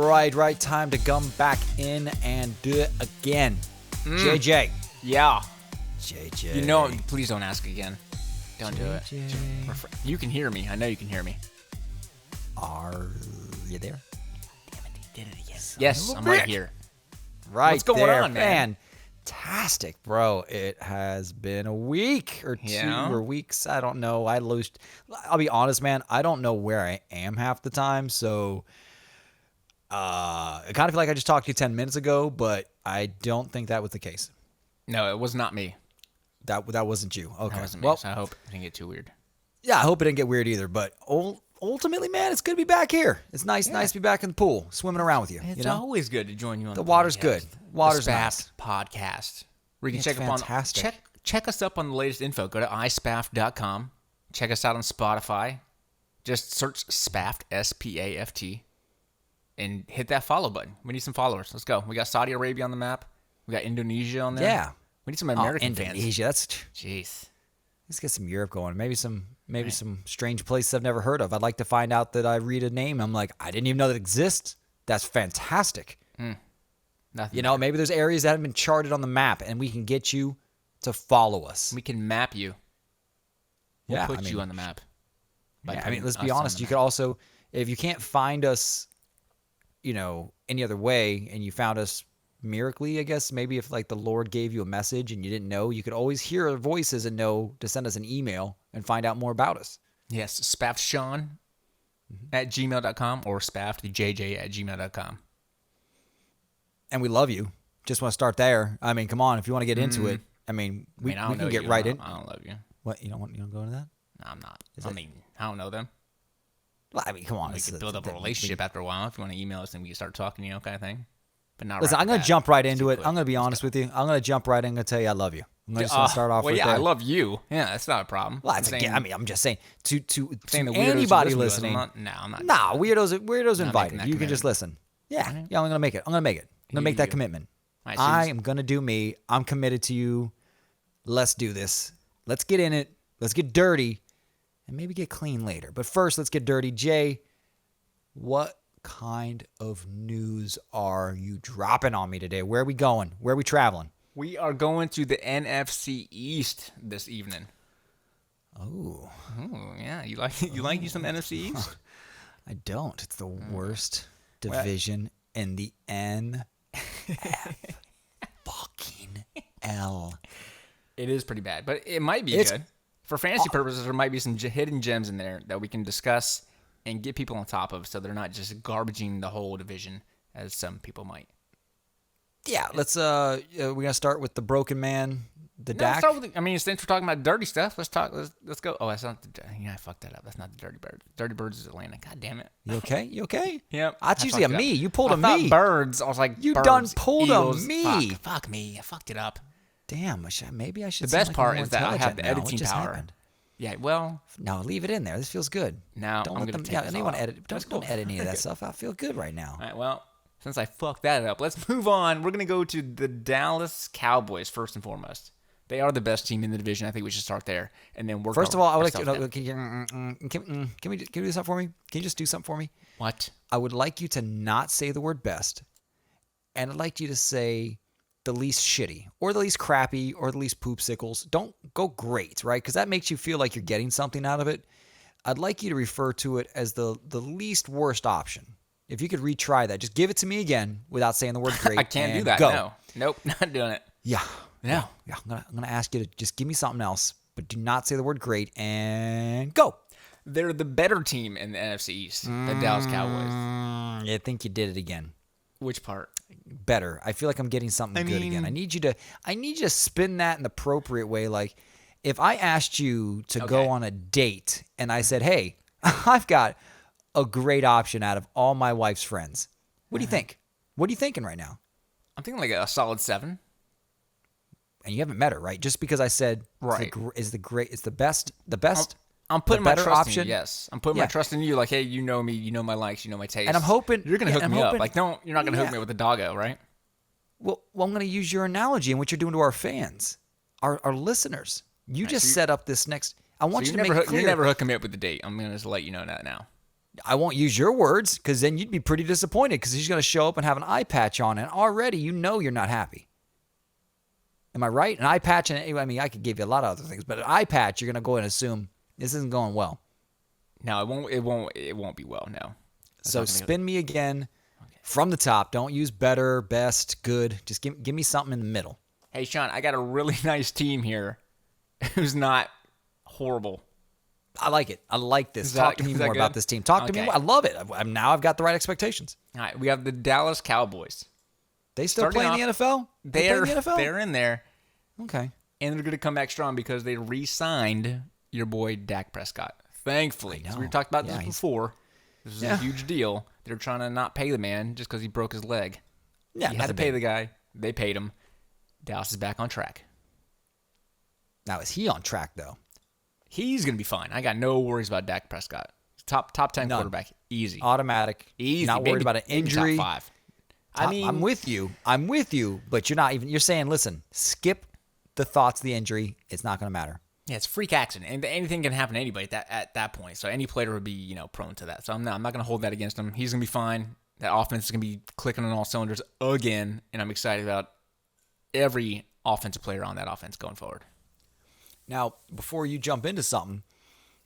right time to come back in and do it again. JJ. Yeah. JJ. You know, please don't ask again. Don't do it. You can hear me. I know you can hear me. Are you there? Damn it, he did it again. Yes, I'm right here. Right. What's going on, man? Fantastic, bro. It has been a week or two or weeks. I don't know. I'll be honest, man. I don't know where I am half the time. So I kind of feel like I just talked to you 10 minutes ago, but I don't think that was the case. No, it was not me. That wasn't you. Okay. That wasn't me, so I hope it didn't get too weird. Yeah, I hope it didn't get weird either. But ultimately, man, it's good to be back here. It's nice to be back in the pool, swimming around with you. It's always good to join you on the water's podcast. Good. Water's the nice. Podcast. Where you can check us up on the latest info. Go to ispaft.com. Check us out on Spotify. Just search Spaft, S-P-A-F-T, and hit that follow button. We need some followers. Let's go. We got Saudi Arabia on the map. We got Indonesia on there. Yeah. We need some American fans. Indonesia. That's jeez. Let's get some Europe going. Maybe some strange places I've never heard of. I'd like to find out that I read a name. I'm like, I didn't even know that exists. That's fantastic. Nothing. Maybe there's areas that haven't been charted on the map, and we can get you to follow us. We can map you. We'll put you on the map. Let's be honest. You could also, if you can't find us, any other way, and you found us miraculously, I guess, maybe if like the Lord gave you a message and you didn't know, you could always hear our voices and know to send us an email and find out more about us. Yes, spaftsean at gmail.com or spaftjj@gmail.com. And we love you. Just want to start there. I mean, come on, if you want to get into it, we can get right in. I don't love you. What, you don't go into that? No, I'm not. I don't know them. Well, come on. We can build up a relationship after a while. If you want to email us and we can start talking, kind of thing. But not. Listen, I'm going to jump right into it. I'm going to be honest with you. I'm going to jump right in and tell you I love you. I'm just going to start off with that. I love you. Yeah, that's not a problem. Well, I'm just saying to anybody listening. I'm not. Nah, weirdos invited. You can just listen. Yeah, I'm going to make it. I'm going to make that commitment. I am going to do me. I'm committed to you. Let's do this. Let's get in it. Let's get dirty and maybe get clean later. But first, let's get dirty. Jay, what kind of news are you dropping on me today? Where are we going? Where are we traveling? We are going to the NFC East this evening. Oh, yeah. You like you some NFC East? I don't. It's the worst division in the NFL. Fucking L. It is pretty bad, but it might be good. For fantasy purposes, there might be some hidden gems in there that we can discuss and get people on top of so they're not just garbaging the whole division as some people might. Yeah, let's we're going to start with the broken man, Dak. Since we're talking about dirty stuff, let's go. Oh, that's not I fucked that up. That's not the Dirty Birds. Dirty Birds is Atlanta. God damn it. You okay? Yep. That's usually a me. You pulled a me. Birds. I was like, you birds, done pulled Eagles. a me. Fuck me. I fucked it up. Damn, maybe I should. The best part is that I have the editing power. Happened? Yeah, well, no, leave it in there. This feels good. Now don't I'm let gonna them. take this anyone off. edit? Don't edit any of that stuff. I feel good right now. All right, well, since I fucked that up, let's move on. We're gonna go to the Dallas Cowboys first and foremost. They are the best team in the division. I think we should start there and then work. First of all, I would like to. Can we do something for me? Can you just do something for me? What? I would like you to not say the word best, and I'd like you to say the least shitty, or the least crappy, or the least poopsicles. Don't go great, right? Because that makes you feel like you're getting something out of it. I'd like you to refer to it as the least worst option. If you could retry that, just give it to me again without saying the word great. I can't do that. Go. No. Nope, not doing it. Yeah. No. Yeah. I'm gonna ask you to just give me something else, but do not say the word great, and go. They're the better team in the NFC East, the Dallas Cowboys. I think you did it again. Which part? Better. I feel like I'm getting something good again. I need you to spin that in the appropriate way. Like if I asked you to go on a date and I said, "Hey, I've got a great option out of all my wife's friends." What do you think? What are you thinking right now? I'm thinking like a solid 7. And you haven't met her, right? Just because I said it's the best. I'm putting my trust option. in you. Yes, I'm putting my trust in you. Like, hey, you know me, you know my likes, you know my tastes. And I'm hoping you're gonna hook me up. Like, you're not gonna hook me with a doggo, right? Well, I'm gonna use your analogy and what you're doing to our fans, our listeners. You just set up this next. I want you to make it clear. You're never hooking me up with the date. I'm gonna just let you know that now. I won't use your words because then you'd be pretty disappointed because he's going to show up and have an eye patch on, and already you're not happy. Am I right? An eye patch, and I mean, I could give you a lot of other things, but an eye patch, you're going to go and assume this isn't going well. No, it won't be well. No. So spin me again from the top. Don't use better, best, good. Just give me something in the middle. Hey, Sean, I got a really nice team here who's not horrible. I like it. I like this. Talk to me more about this team. Talk to me more. I love it. Now I've got the right expectations. All right, we have the Dallas Cowboys. They still play in the NFL? They're in there. Okay. And they're going to come back strong because they re-signed your boy Dak Prescott. Thankfully. Because we talked about this before. This is a huge deal. They're trying to not pay the man just because he broke his leg. Yeah, you had to pay the guy. They paid him. Dallas is back on track. Now, is he on track, though? He's going to be fine. I got no worries about Dak Prescott. Top 10 quarterback. Easy. Automatic. Easy. Not worried about an injury. Top 5. I'm with you, but you're saying, listen, skip the thoughts of the injury. It's not going to matter. Yeah, it's a freak accident, and anything can happen to anybody at that point. So any player would be, prone to that. So I'm not going to hold that against him. He's going to be fine. That offense is going to be clicking on all cylinders again, and I'm excited about every offensive player on that offense going forward. Now, before you jump into something,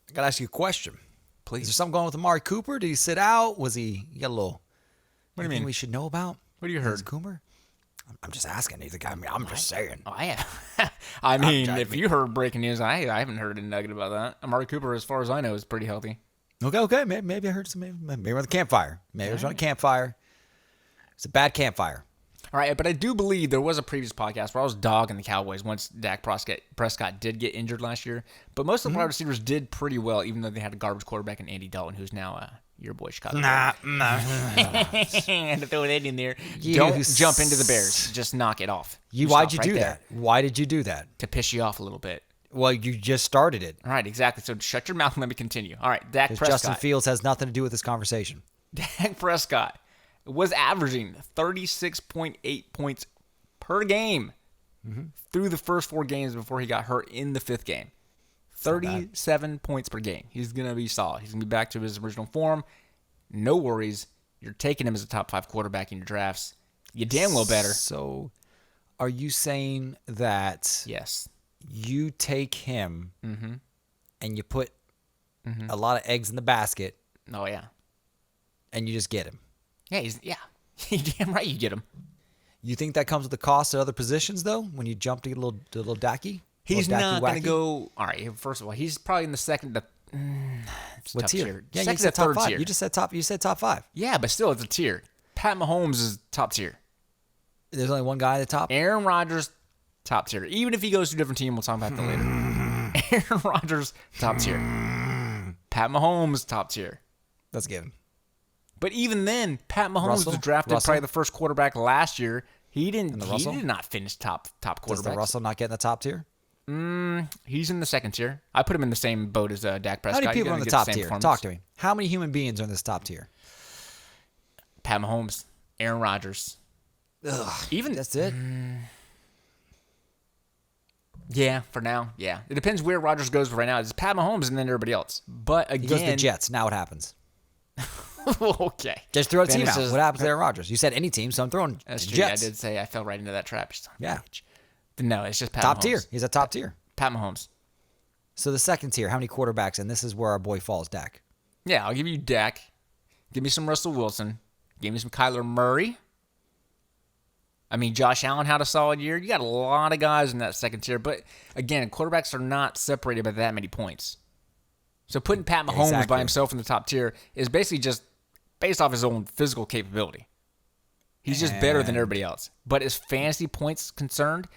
I got to ask you a question. Please. Is there something going on with Amari Cooper? Did he sit out? You got a little... What do you mean? We should know about? What do you heard? Cooper? I'm just asking. He's the guy. I'm just saying. Oh, yeah. If you heard breaking news, I haven't heard a nugget about that. Amari Cooper, as far as I know, is pretty healthy. Okay. Maybe I heard some. Maybe on the campfire. Maybe it was on a campfire. It's a bad campfire. All right, but I do believe there was a previous podcast where I was dogging the Cowboys once Dak Prescott did get injured last year. But most of the wide receivers did pretty well, even though they had a garbage quarterback in Andy Dalton, who's now your boy Chicago. Nah. And to throw that in there. Don't jump into the Bears. Just knock it off. Why'd you do that? Why did you do that? To piss you off a little bit. Well, you just started it. All right, exactly. So shut your mouth and let me continue. All right, Dak Prescott. Justin Fields has nothing to do with this conversation. Dak Prescott was averaging 36.8 points per game through the first 4 games before he got hurt in the 5th game. 37 points per game. He's going to be solid. He's going to be back to his original form. No worries. You're taking him as a top 5 quarterback in your drafts. You damn well better. So are you saying that yes, you take him and you put a lot of eggs in the basket? Oh, yeah. And you just get him? Yeah. You're damn right you get him. You think that comes with the cost at other positions, though, when you jump to get a little dacky? He's not going to go... All right, first of all, he's probably in the second... What tier? Tier. Yeah, second you said to third top 5. tier. You said top 5. Yeah, but still, it's a tier. Pat Mahomes is top tier. There's only one guy at the top? Aaron Rodgers, top tier. Even if he goes to a different team, we'll talk about that later. Aaron Rodgers, top tier. Pat Mahomes, top tier. Let's give him. But even then, Pat Mahomes was drafted probably the first quarterback last year. He did not finish top quarterback. Does the Russell not get in the top tier? He's in the second tier. I put him in the same boat as Dak Prescott. How many people are in the top tier? Talk to me. How many human beings are in this top tier? Pat Mahomes, Aaron Rodgers. Even that's it? Yeah, for now, yeah. It depends where Rodgers goes right now. It's Pat Mahomes and then everybody else. But again... He goes to the Jets. Now what happens? Okay. Just throw a team out. What happens to Aaron Rodgers? You said any team, so I'm throwing That's true. Jets. I did say I fell right into that trap. Yeah. But no, it's just Pat Top Mahomes. tier. He's a top tier. Pat Mahomes. So the second tier, how many quarterbacks? And this is where our boy falls, Dak. Yeah, I'll give you Dak. Give me some Russell Wilson. Give me some Kyler Murray. I mean, Josh Allen had a solid year. You got a lot of guys in that second tier. But, again, quarterbacks are not separated by that many points. So putting Pat Mahomes by himself in the top tier is basically just based off his own physical capability. He's just better than everybody else. But as fantasy points concerned,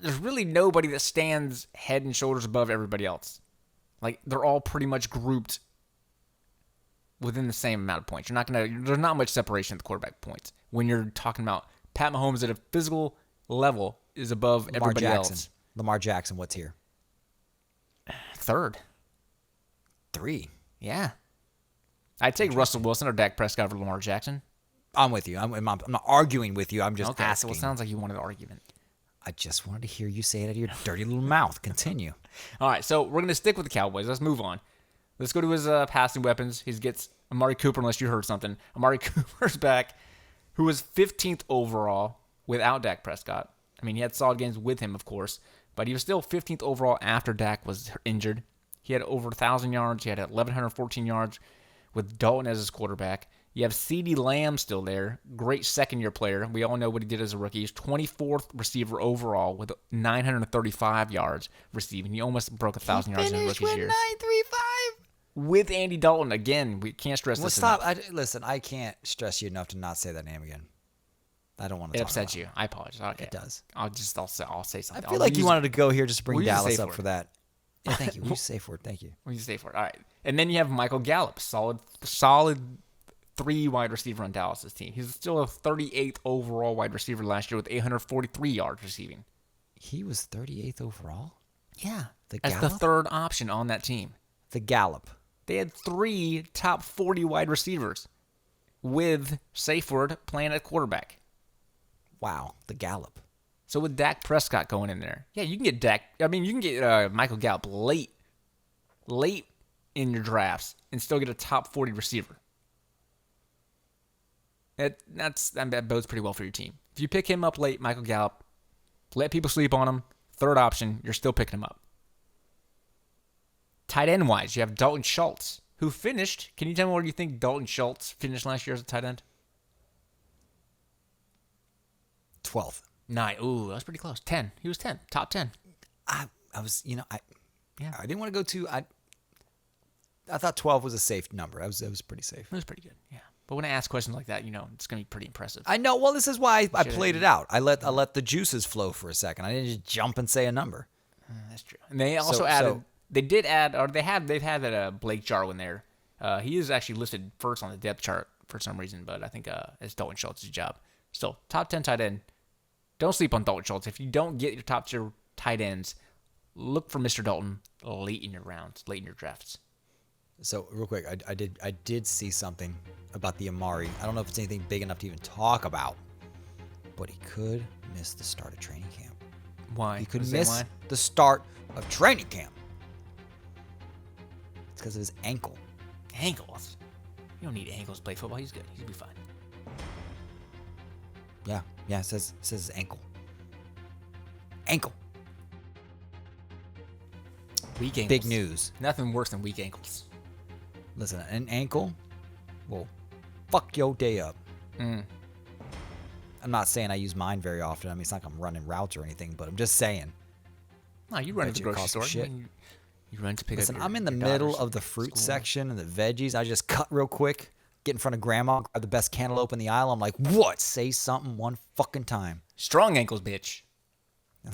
there's really nobody that stands head and shoulders above everybody else. Like, they're all pretty much grouped within the same amount of points. There's not much separation at the quarterback points when you're talking about Pat Mahomes at a physical level is above everybody else. Lamar Jackson, what tier? Third. 3. Yeah. I'd take Russell Wilson or Dak Prescott over Lamar Jackson. I'm with you. I'm not arguing with you. I'm just asking. Well, it sounds like you wanted an argument. I just wanted to hear you say it out of your dirty little mouth. Continue. All right, so we're going to stick with the Cowboys. Let's move on. Let's go to his passing weapons. He gets Amari Cooper, unless you heard something. Amari Cooper's back, who was 15th overall without Dak Prescott. I mean, he had solid games with him, of course, but he was still 15th overall after Dak was injured. He had over 1,000 yards. He had 1,114 yards with Dalton as his quarterback. You have CeeDee Lamb still there. Great second-year player. We all know what he did as a rookie. He's 24th receiver overall with 935 yards receiving. He almost broke 1,000 yards in his rookie year. 935 with Andy Dalton. Again, we can't stress this enough. Listen, I can't stress you enough to not say that name again. I don't want to talk about it. It upsets you. I apologize. Okay. It does. I'll say something. I feel like you wanted to go here just to bring Dallas up for that. Yeah, thank you. We'll use safe word. Thank you. We'll use safe word. All right. And then you have Michael Gallup. Solid 3 wide receiver on Dallas' team. He's still a 38th overall wide receiver last year with 843 yards receiving. He was 38th overall? Yeah. As the third option on that team. The Gallup. They had 3 top 40 wide receivers with safe word playing at quarterback. Wow. The Gallup. So with Dak Prescott going in there, yeah, you can get Dak. I mean, you can get Michael Gallup late in your drafts and still get a top 40 receiver. That bodes pretty well for your team. If you pick him up late, Michael Gallup, let people sleep on him. Third option, you're still picking him up. Tight end wise, you have Dalton Schultz, who finished. Can you tell me where you think Dalton Schultz finished last year as a tight end? 12th. 9. Ooh, that was pretty close. 10. He was 10. Top 10. I didn't want to go too. I thought 12 was a safe number. It was pretty safe. It was pretty good. Yeah. But when I ask questions like that, it's going to be pretty impressive. I know. Well, this is why I played it out. I let the juices flow for a second. I didn't just jump and say a number. That's true. And they also added. They've had that Blake Jarwin there. He is actually listed first on the depth chart for some reason, but I think it's Dalton Schultz's job. Still, top 10 tight end. Don't sleep on Dalton Schultz. If you don't get your top 2 tight ends, look for Mr. Dalton late in your rounds, late in your drafts. So real quick, I did see something about the Amari. I don't know if it's anything big enough to even talk about, but he could miss the start of training camp. Why? He could miss the start of training camp. It's because of his ankle. Ankles? You don't need ankles to play football. He's good. He'll be fine. Yeah, it says his ankle. Ankle. Weak ankles. Big news. Nothing worse than weak ankles. Listen, an ankle will fuck your day up. I'm not saying I use mine very often. I mean, it's not like I'm running routes or anything, but I'm just saying. No, you run to the grocery store. You run to pick up I'm in the middle of the fruit section and the veggies. I just cut real quick, get in front of grandma, grab the best cantaloupe in the aisle. I'm like, what? Say something one fucking time. Strong ankles, bitch.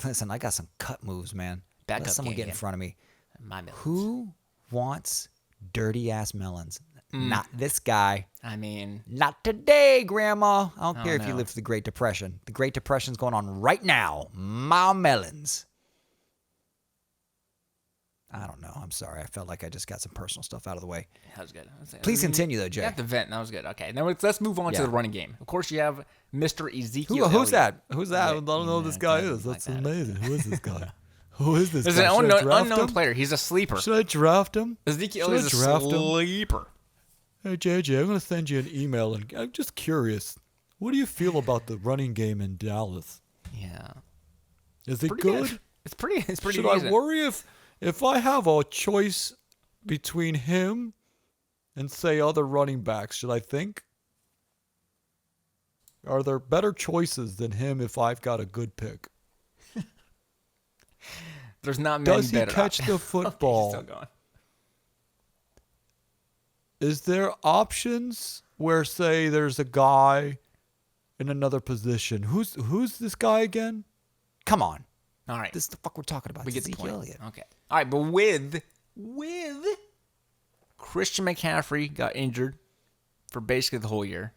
Listen, I got some cut moves, man. Let someone get in front of me. My melons. Who wants dirty ass melons? Not this guy. I mean, not today, Grandma. I don't care if you lived through the Great Depression. The Great Depression's going on right now. My melons. I don't know. I'm sorry. I felt like I just got some personal stuff out of the way. That was good. Please continue, though, Jay. You got the vent. That was good. Okay. Now let's move on to the running game. Of course, you have Mr. Ezekiel Elliot. Who's that? Who's that? I don't know who this guy is. That's amazing. Who is this guy? Who is this guy? There's an unknown player. He's a sleeper. Should I draft him? Ezekiel Elliot is a sleeper. Hey, JJ, I'm going to send you an email, and I'm just curious. What do you feel about the running game in Dallas? Yeah. Is it good? It's pretty Should decent. I worry if I have a choice between him and, say, other running backs? Should I think? Are there better choices than him if I've got a good pick? There's not many better. Does he catch the football? He's still going. Is there options where, say, there's a guy in another position? Who's this guy again? Come on. All right. This is the fuck we're talking about. We get the point. Elliot. Okay. All right, but with Christian McCaffrey got injured for basically the whole year.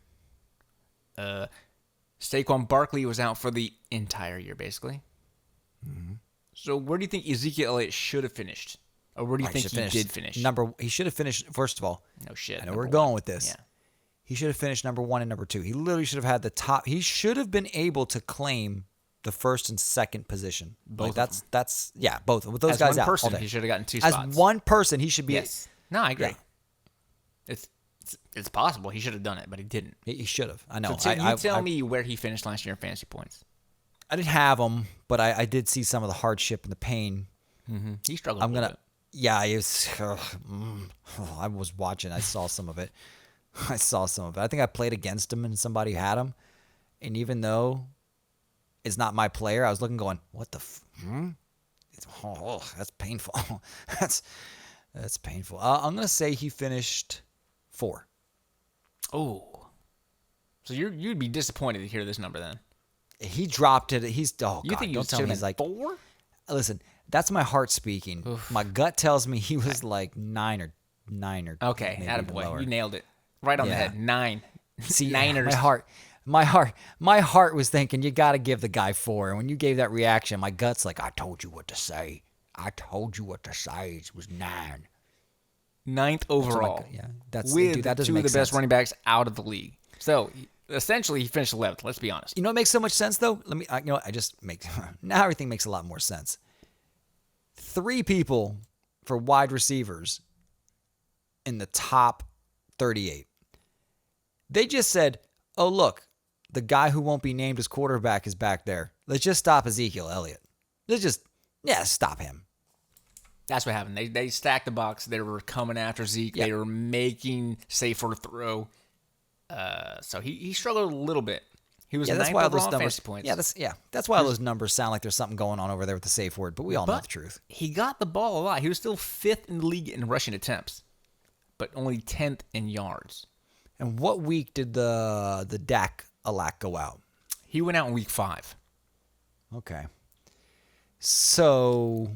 Saquon Barkley was out for the entire year, basically. Mm-hmm. So where do you think Ezekiel Elliott should have finished? Or where do you think he did finish? He should have finished, first of all. No shit. I know we're going with this. Yeah. He should have finished number 1 and number 2. He literally should have had the top. He should have been able to claim the first and second position. Both. That's both. With those guys out all day. He should have gotten 2 spots. As one person, he should be. Yes. No, I agree. Yeah. It's possible. He should have done it, but he didn't. He should have. I know. So tell me where he finished last year in fantasy points. I didn't have him, but I did see some of the hardship and the pain. Mm-hmm. He struggled a little bit. Yeah, I was watching. I saw some of it. I think I played against him and somebody had him. And even though it's not my player, I was looking going, what the that's painful. That's painful. I'm going to say he finished 4. Oh. So you'd be disappointed to hear this number then. He dropped it. You think don't tell me he's like 4? Listen, that's my heart speaking. Oof. My gut tells me he was like 9 or okay, attaboy. You nailed it. Right on the head. 9. See, Niners. My heart was thinking you got to give the guy 4. And when you gave that reaction, my gut's like, I told you what to say. It was 9. 9th overall. That with doesn't two make of the best sense. running backs out of the league. So essentially, he finished 11th. Let's be honest. You know what makes so much sense though? Now everything makes a lot more sense. 3 people for wide receivers in the top 38. They just said, "Oh look, the guy who won't be named as quarterback is back there. Let's just stop Ezekiel Elliot. Let's just stop him." That's what happened. They stacked the box. They were coming after Zeke. Yep. They were making safer throw. So he struggled a little bit. He was 9th overall fantasy points. That's why those numbers sound like there's something going on over there with the safe word, but we all know the truth. He got the ball a lot. He was still 5th in the league in rushing attempts, but only 10th in yards. And what week did the Dak Alak go out? He went out in week 5. Okay. So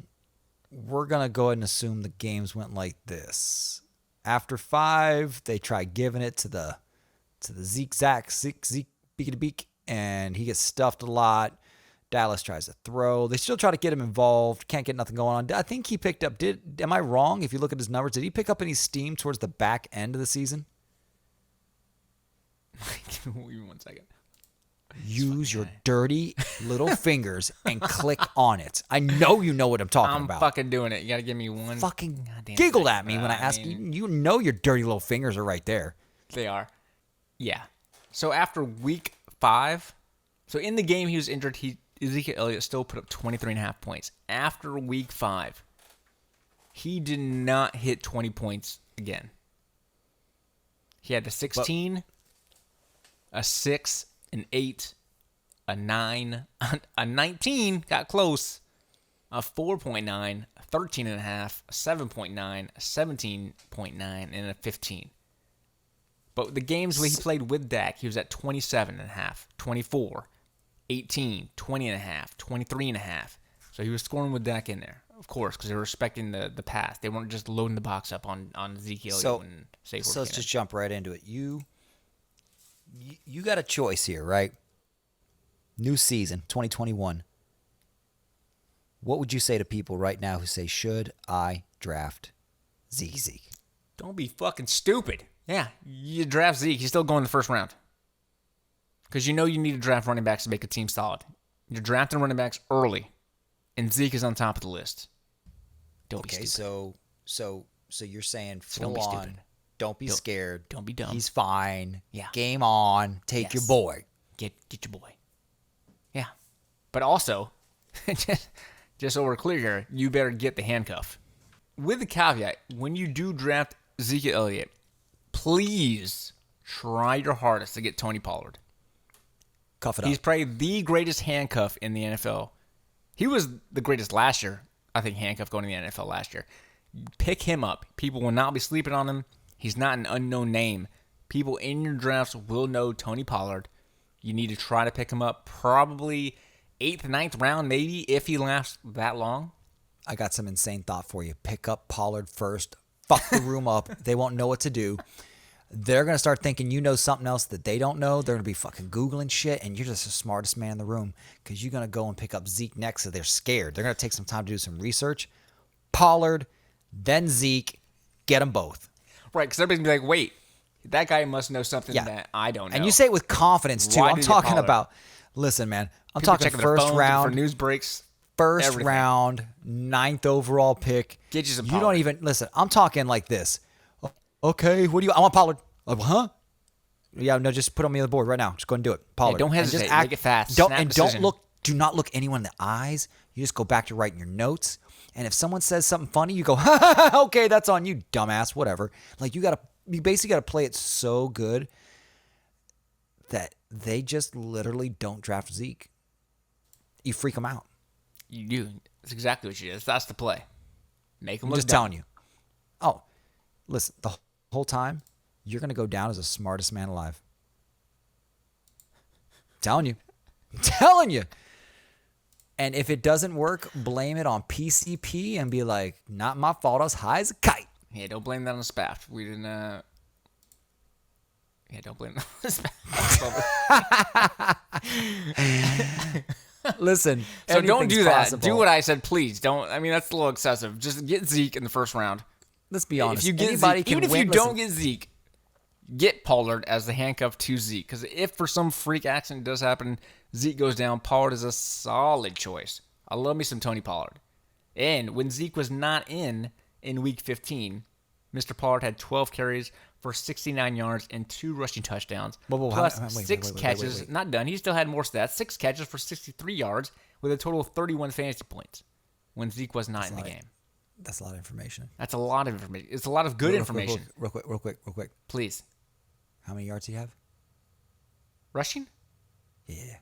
we're going to go ahead and assume the games went like this. After 5, they try giving it to the Zeke beak, and he gets stuffed a lot. Dallas tries to throw. They still try to get him involved. Can't get nothing going on. I think he picked up, am I wrong if you look at his numbers? Did he pick up any steam towards the back end of the season? Give me 1 second. Use your dirty little fingers and click on it. I know you know what I'm talking about. I'm fucking doing it. You got to give me one. Fucking giggled at me when I asked you. You know your dirty little fingers are right there. They are. Yeah. So after week 5, so in the game he was injured, Ezekiel Elliott still put up 23.5 points. After week 5, he did not hit 20 points again. He had a 16, a 6, an 8, a 9, a 19, got close, a 4.9, a 13.5, a 7.9, a 17.9, and a 15. But the games where he played with Dak, he was at 27.5, 24, 18, 20.5, 23.5. So he was scoring with Dak in there, of course, because they were respecting the pass. They weren't just loading the box up on Ezekiel. So let's just jump right into it. You got a choice here, right? New season, 2021. What would you say to people right now who say, should I draft Zeke? Don't be fucking stupid. Yeah, you draft Zeke. He's still going in the first round. Because you know you need to draft running backs to make a team solid. You're drafting running backs early, and Zeke is on top of the list. Don't be stupid. So you're saying full on, don't be scared. Don't be dumb. He's fine. Yeah. Game on. Take your boy. Get your boy. Yeah. But also, just so we're clear here, you better get the handcuff. With the caveat, when you do draft Ezekiel Elliott, please try your hardest to get Tony Pollard. Cuff it up. He's probably the greatest handcuff in the NFL. He was the greatest last year. I think handcuff going to the NFL last year. Pick him up. People will not be sleeping on him. He's not an unknown name. People in your drafts will know Tony Pollard. You need to try to pick him up probably 8th, 9th round, maybe, if he lasts that long. I got some insane thought for you. Pick up Pollard first. Fuck the room up. They won't know what to do. They're going to start thinking you know something else that they don't know. They're going to be fucking Googling shit, and you're just the smartest man in the room because you're going to go and pick up Zeke next, so they're scared. They're going to take some time to do some research. Pollard, then Zeke. Get them both. Right, because everybody's going to be like, wait, that guy must know something that I don't know. And you say it with confidence, too. I'm talking about, listen, man, I'm talking first round. For news breaks. First round, 9th overall pick. Get you some You Pollard. don't even listen. I'm talking like this. Okay, what do you? I want Pollard. Huh? Yeah, no, just put on me on the board right now. Just go and do it. Pollard. Don't hesitate. Make it fast. Don't Snap decision. Do not look anyone in the eyes. You just go back to writing your notes. And if someone says something funny, you go, okay, that's on you, dumbass, whatever. Like you basically gotta play it so good that they just literally don't draft Zeke. You freak them out. You do. That's exactly what you do. That's the play. Make them look just dumb. telling you. Oh, listen, the whole time, you're going to go down as the smartest man alive. Telling you. Telling you. And if it doesn't work, blame it on PCP and be like, not my fault. I was high as a kite. Yeah, don't blame that on the SPAF. We didn't, Yeah, don't blame that on the SPAF. Listen. So don't do that. Possible. Do what I said, please. Don't. I mean, that's a little excessive. Just get Zeke in the first round. Let's be honest. If you get Anybody Zeke, can even if win. you don't get Zeke, get Pollard as the handcuff to Zeke. Because if for some freak accident does happen, Zeke goes down, Pollard is a solid choice. I love me some Tony Pollard. And when Zeke was not in Week 15, Mr. Pollard had 12 carries for 69 yards and 2 rushing touchdowns. Plus 6 catches. Wait. Not done. He still had more stats. 6 catches for 63 yards with a total of 31 fantasy points when Zeke was not in the game. That's a lot of information. That's a lot of information. It's a lot of good information. Real quick. Please. How many yards do you have? Rushing? Yeah.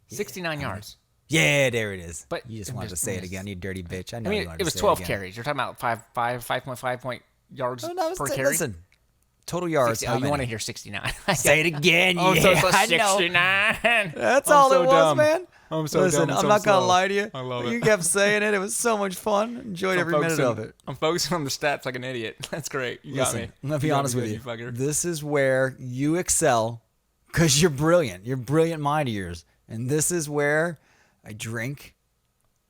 69 yards. Yeah, there it is. But you just wanted to say it again, you dirty bitch. I know. I mean, you wanted it was to say 12 again. carries. You're talking about 5.5 point yards per carry. Listen, total yards. You want to hear 69? Say it again. Oh, yeah, so I know. 69. That's all it was, dumb. man. I'm so Listen, dumb. I'm not gonna lie to you. I love it. You kept saying it. It was so much fun. Enjoyed every minute of it. I'm focusing on the stats like an idiot. That's great. You got me. I'm gonna be honest with you. This is where you excel because you're brilliant. You're a brilliant mind of yours. And this is where I drink,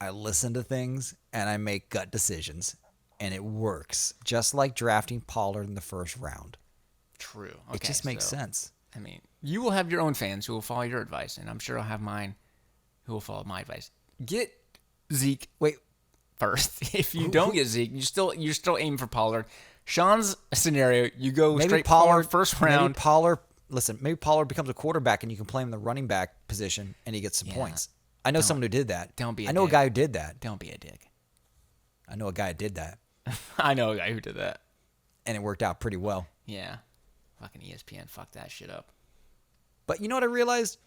I listen to things, and I make gut decisions. And it works. Just like drafting Pollard in the first round. True. Okay, it just makes sense. I mean, you will have your own fans who will follow your advice, and I'm sure I'll have mine who will follow my advice. Get Zeke first. If you don't get Zeke, you're still aiming for Pollard. Sean's scenario, you go maybe straight Pollard first round. Maybe Pollard becomes a quarterback and you can play him in the running back position and he gets some points. I know someone who did that. I know a guy who did that. Don't be a dick. I know a guy who did that. I know a guy who did that. And it worked out pretty well. Yeah. Fucking ESPN fucked that shit up. But you know what I realized?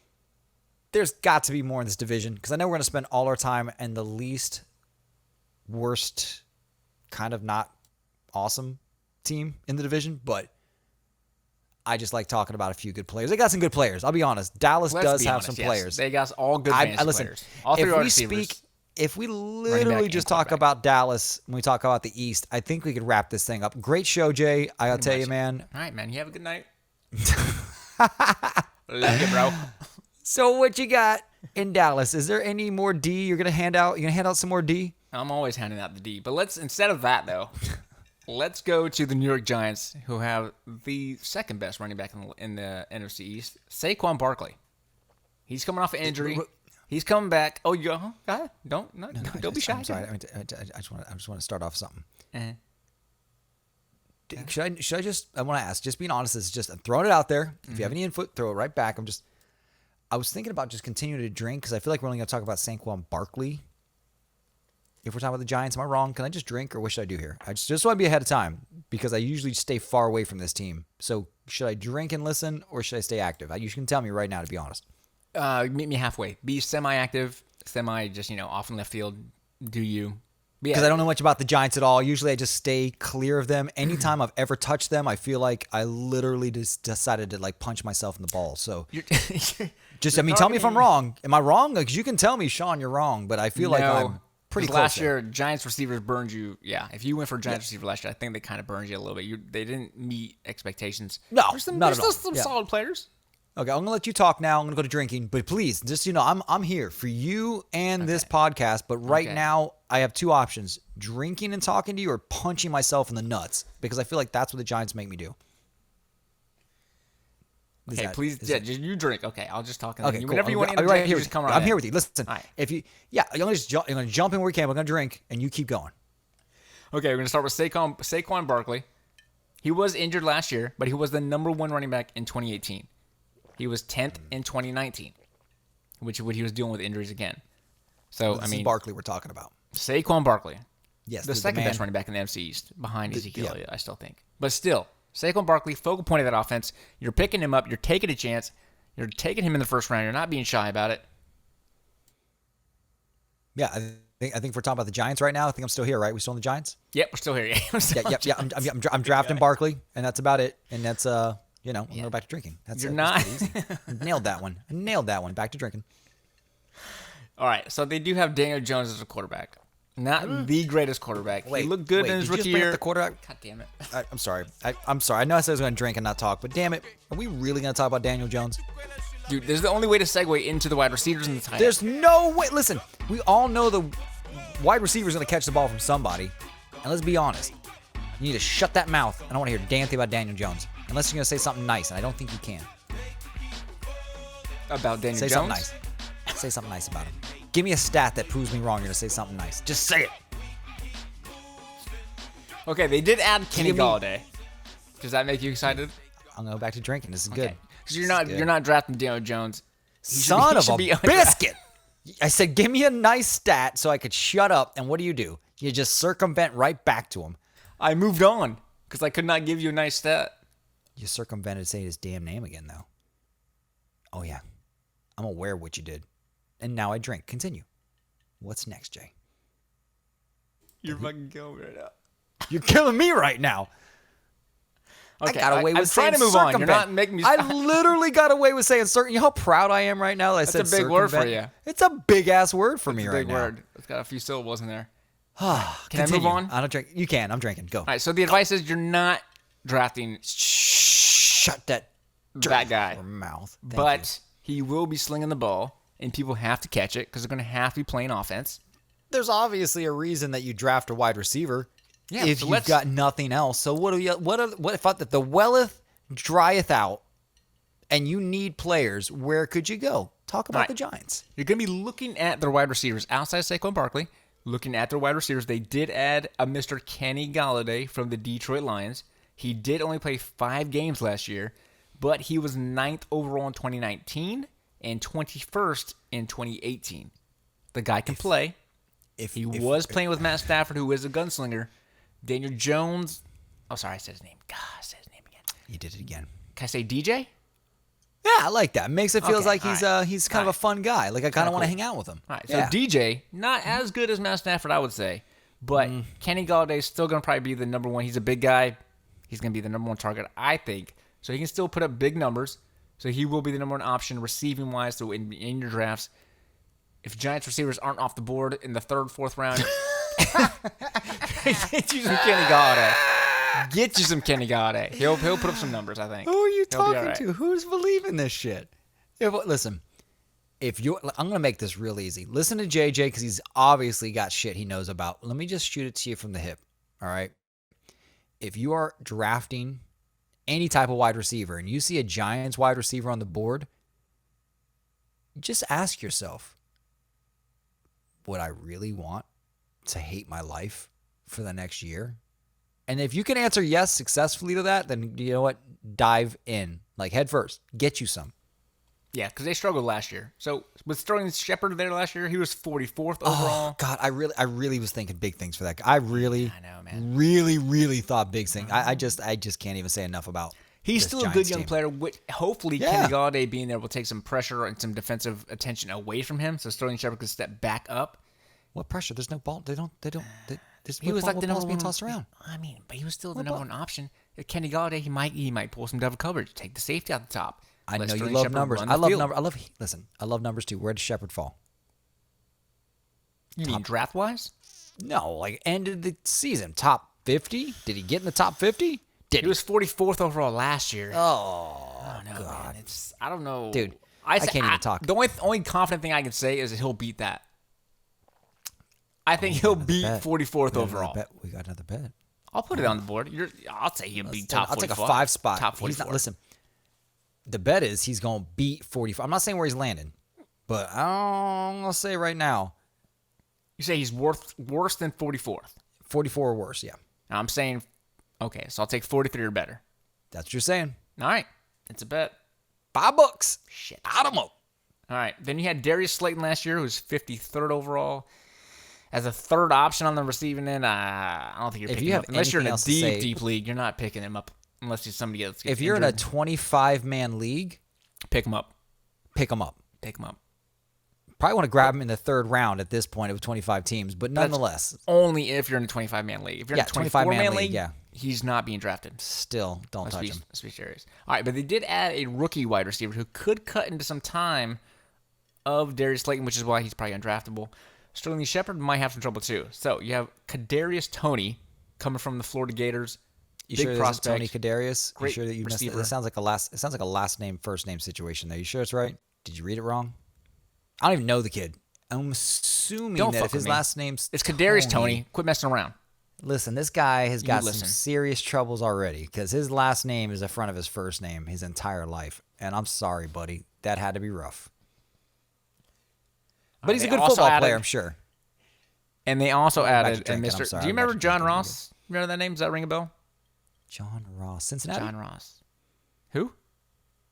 There's got to be more in this division because I know we're going to spend all our time in the least worst, kind of not awesome team in the division, but I just like talking about a few good players. They got some good players. I'll be honest. Dallas does have some players. They got all good players. All three receivers. If we literally just talk about Dallas when we talk about the East, I think we could wrap this thing up. Great show, Jay. I gotta tell you, man. All right, man. You have a good night. Love you, bro. So what you got in Dallas? Is there any more D you're gonna hand out? You gonna hand out some more D? I'm always handing out the D. But instead of that though, let's go to the New York Giants, who have the second best running back in the NFC East, Saquon Barkley. He's coming off an injury. He's coming back. Oh, you go ahead. Don't be shy. I'm sorry. I just want to start off something. Uh-huh. Should I just? I want to ask. Just being honest, I'm throwing it out there. If you have any input, throw it right back. I was thinking about just continuing to drink because I feel like we're only going to talk about Saquon Barkley. If we're talking about the Giants, am I wrong? Can I just drink, or what should I do here? I just want to be ahead of time because I usually stay far away from this team. So should I drink and listen, or should I stay active? You can tell me right now, to be honest. Meet me halfway. Be semi-active, just off in left field. Do you? Because I don't know much about the Giants at all. Usually I just stay clear of them. Anytime I've ever touched them, I feel like I literally just decided to punch myself in the balls. So tell me if I'm wrong. Am I wrong? Because you can tell me, Sean, you're wrong. But I feel like I'm pretty close. Last year, Giants receivers burned you. Yeah, if you went for a Giants receiver last year, I think they kind of burned you a little bit. They didn't meet expectations. No, there's still some solid players. Okay, I'm going to let you talk now. I'm going to go to drinking. But please, just I'm here for you and this podcast. But right now, I have two options. Drinking and talking to you or punching myself in the nuts. Because I feel like that's what the Giants make me do. Okay, please. You drink. Okay, I'll just talk. Okay, cool. Whenever you want to right here. Just come right I'm here with you. Listen, right. you're gonna jump in where you can. We're gonna drink, and you keep going. Okay, we're gonna start with Saquon Barkley. He was injured last year, but he was the number 1 running back in 2018. He was 10th in 2019, which he was dealing with injuries again. So this is Barkley we're talking about. Saquon Barkley. Yes, the second best running back in the NFC East, behind Ezekiel Elliot, I still think. But still, Saquon Barkley, focal point of that offense. You're picking him up. You're taking a chance. You're taking him in the first round. You're not being shy about it. Yeah, I think if we're talking about the Giants right now, I think I'm still here, right? We still in the Giants? Yep, we're still here. I'm drafting Barkley, and that's about it. And that's I'm going back to drinking. You're not. Nailed that one. Back to drinking. All right, so they do have Daniel Jones as a quarterback. Not the greatest quarterback. He looked good in his rookie year. The quarterback? God damn it. I'm sorry. I'm sorry. I know I said I was going to drink and not talk, but damn it. Are we really going to talk about Daniel Jones? Dude, there's the only way to segue into the wide receivers and the tight end. There's no way. Listen, we all know the wide receiver is going to catch the ball from somebody. And let's be honest. You need to shut that mouth. I don't want to hear a damn thing about Daniel Jones. Unless you're going to say something nice, and I don't think you can. About Daniel Jones? Say something nice. Say something nice about him. Give me a stat that proves me wrong. You're going to say something nice. Just say it. Okay, they did add Kenny Golladay. Does that make you excited? I'm going to go back to drinking. This is good. Because you're not drafting Daniel Jones. Son of a biscuit. I said, give me a nice stat so I could shut up. And what do? You just circumvent right back to him. I moved on because I could not give you a nice stat. You circumvented saying his damn name again, though. Oh, yeah. I'm aware of what you did. And now I drink. Continue. What's next, Jay? You're fucking killing me right now. You're killing me right now. Okay, I got away with I'm saying trying to move on. You're not making me. I literally got away with saying certain. You know how proud I am right now that I said That's a big word for you. It's a big ass word for me right now. It's a big word. It's got a few syllables in there. Can I move on? I don't drink. You can. I'm drinking. Go. All right. So the advice is you're not drafting. Shut that guy. Mouth. But he will be slinging the ball, and people have to catch it because they're going to have to be playing offense. There's obviously a reason that you draft a wide receiver. Yeah, if you've got nothing else. So what if the welleth drieth out and you need players, where could you go? Talk about the Giants. You're going to be looking at their wide receivers outside Saquon Barkley, looking at their wide receivers. They did add a Mr. Kenny Golladay from the Detroit Lions. He did only play 5 games last year, but he was 9th overall in 2019 and 21st in 2018. The guy can play. If he was playing with Matt Stafford, who is a gunslinger, Daniel Jones. Oh, sorry, I said his name. God, I said his name again. You did it again. Can I say DJ? Yeah, I like that. It makes it feels like he's kind of a fun guy. Like I kind of want to hang out with him. All right, so DJ, not as good as Matt Stafford, I would say, but Kenny Golladay is still going to probably be the number one. He's a big guy. He's going to be the number one target, I think. So he can still put up big numbers. So he will be the number one option receiving wise. So in your drafts, if Giants receivers aren't off the board in the 3rd, 4th round, get you some Kenny Golladay. Get you some Kenny Golladay. He'll put up some numbers, I think. Who are you talking to? Who's believing this shit? Listen, I'm going to make this real easy. Listen to JJ because he's obviously got shit he knows about. Let me just shoot it to you from the hip, all right? If you are drafting any type of wide receiver and you see a Giants wide receiver on the board, just ask yourself, would I really want to hate my life for the next year? And if you can answer yes successfully to that, then you know what? Dive in. Like head first. Get you some. Yeah, because they struggled last year. So with Sterling Shepard there last year, he was 44th overall. Oh, God, I really was thinking big things for that guy. I know, man. Really thought big things. I just can't even say enough about He's this still Giants a good young team. player. Hopefully, Kenny Golladay being there will take some pressure and some defensive attention away from him, so Sterling Shepard can step back up. What pressure? There's no ball. He was like the number one being tossed around. I mean, but he was still the number one option. Kenny Golladay, he might pull some double coverage, take the safety out the top. I know you love numbers. I love numbers. Listen, I love numbers too. Where does Shepard fall? You mean draft wise? No, like end of the season, top 50. Did he get in the top 50? He was 44th overall last year. Oh no, God. man. I don't know, dude. I can't even talk. The only confident thing I can say is that he'll beat that. I think he'll beat 44th overall. We got another bet. I'll put it on the board. I'll say he'll beat top 44. I'll take a 5 spot. Top 44. Listen, The bet is he's going to beat 45. I'm not saying where he's landing, but I'm going to say right now. You say he's worse than 44th? 44 or worse, yeah. I'm saying, okay, so I'll take 43 or better. That's what you're saying. All right. It's a bet. $5. Shit. Out of them. All right. Then you had Darius Slayton last year, who was 53rd overall. As a third option on the receiving end, I don't think you're picking him up. Unless you're in a deep league, you're not picking him up unless he's somebody else gets If you're injured. in a 25-man league, pick him up. Pick him up. Pick him up. Probably want to grab him in the third round at this point of 25 teams, but nonetheless. That's only if you're in a 25-man league. If you're in a 24-man league, he's not being drafted. Still, don't touch him. Let's be serious. All right, but they did add a rookie wide receiver who could cut into some time of Darius Slayton, which is why he's probably undraftable. Sterling Shepard might have some trouble too. So you have Kadarius Toney coming from the Florida Gators. You big sure prospect. Tony Kadarius? Great you sure that you missed it? receiver. It sounds like a last name first name situation there. You sure it's right? Did you read it wrong? I don't even know the kid. I'm assuming that if his last name's it's Kadarius Toney. Quit messing around. Listen, this guy has got some serious troubles already because his last name is the front of his first name his entire life. And I'm sorry, buddy. That had to be rough. But he's a good football player, I'm sure. And they also added Mr. Sorry, do you remember John Ross? Remember that name? Does that ring a bell? John Ross. Cincinnati? John Ross. Who?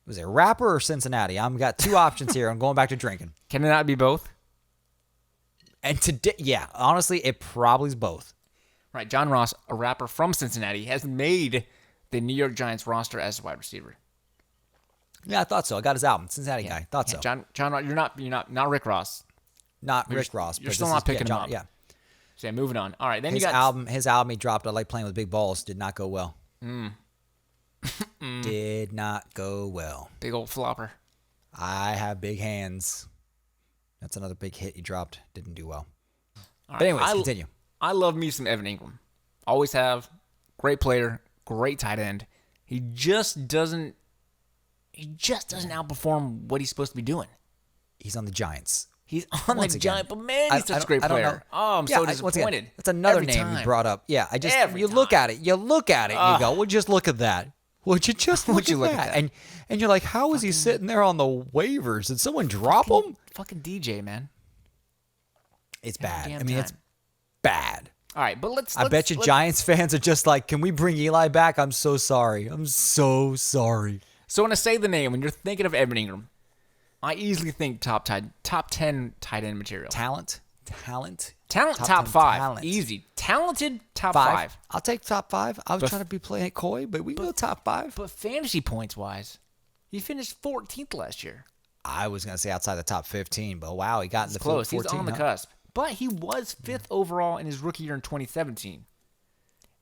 Was it a rapper or Cincinnati? I've got two options here. I'm going back to drinking. Can it not be both? And today, yeah, honestly, it probably is both. Right, John Ross, a rapper from Cincinnati, has made the New York Giants roster as a wide receiver. Yeah, I thought so. I got his album, Cincinnati guy. Thought so. John Ross, you're not Rick Ross. Not Rick Ross. You're still not picking him up. Yeah. So moving on. All right, then his you got his album he dropped. I Like Playing with Big Balls. Did not go well. Did not go well. Big old flopper. I have big hands. That's another big hit he dropped. Didn't do well. All but anyways, continue. I love me some Evan Engram. Always have. Great player. Great tight end. He just doesn't outperform what he's supposed to be doing. He's on the Giants. He's on the Giants, but man, he's such a great player. Oh, I'm so disappointed. That's another name you brought up. Yeah, you look at it, and you go, well, just look at that. Would you just look at that? And you're like, how is he sitting there on the waivers? Did someone drop him? Fucking DJ, man. It's bad. I mean, it's bad. All right, but let's I bet you Giants fans are just like, can we bring Eli back? I'm so sorry. I'm so sorry. So when I say the name, when you're thinking of Evan Engram, I easily think top 10 tight end material. Talent, top 5. Talent. Easy. Talented top 5. I'll take top 5. I was trying to be playing it coy, but we can go top 5. But fantasy points wise, he finished 14th last year. I was going to say outside the top 15, but wow, he got in the close. 14. He's on the cusp. But he was 5th overall in his rookie year in 2017.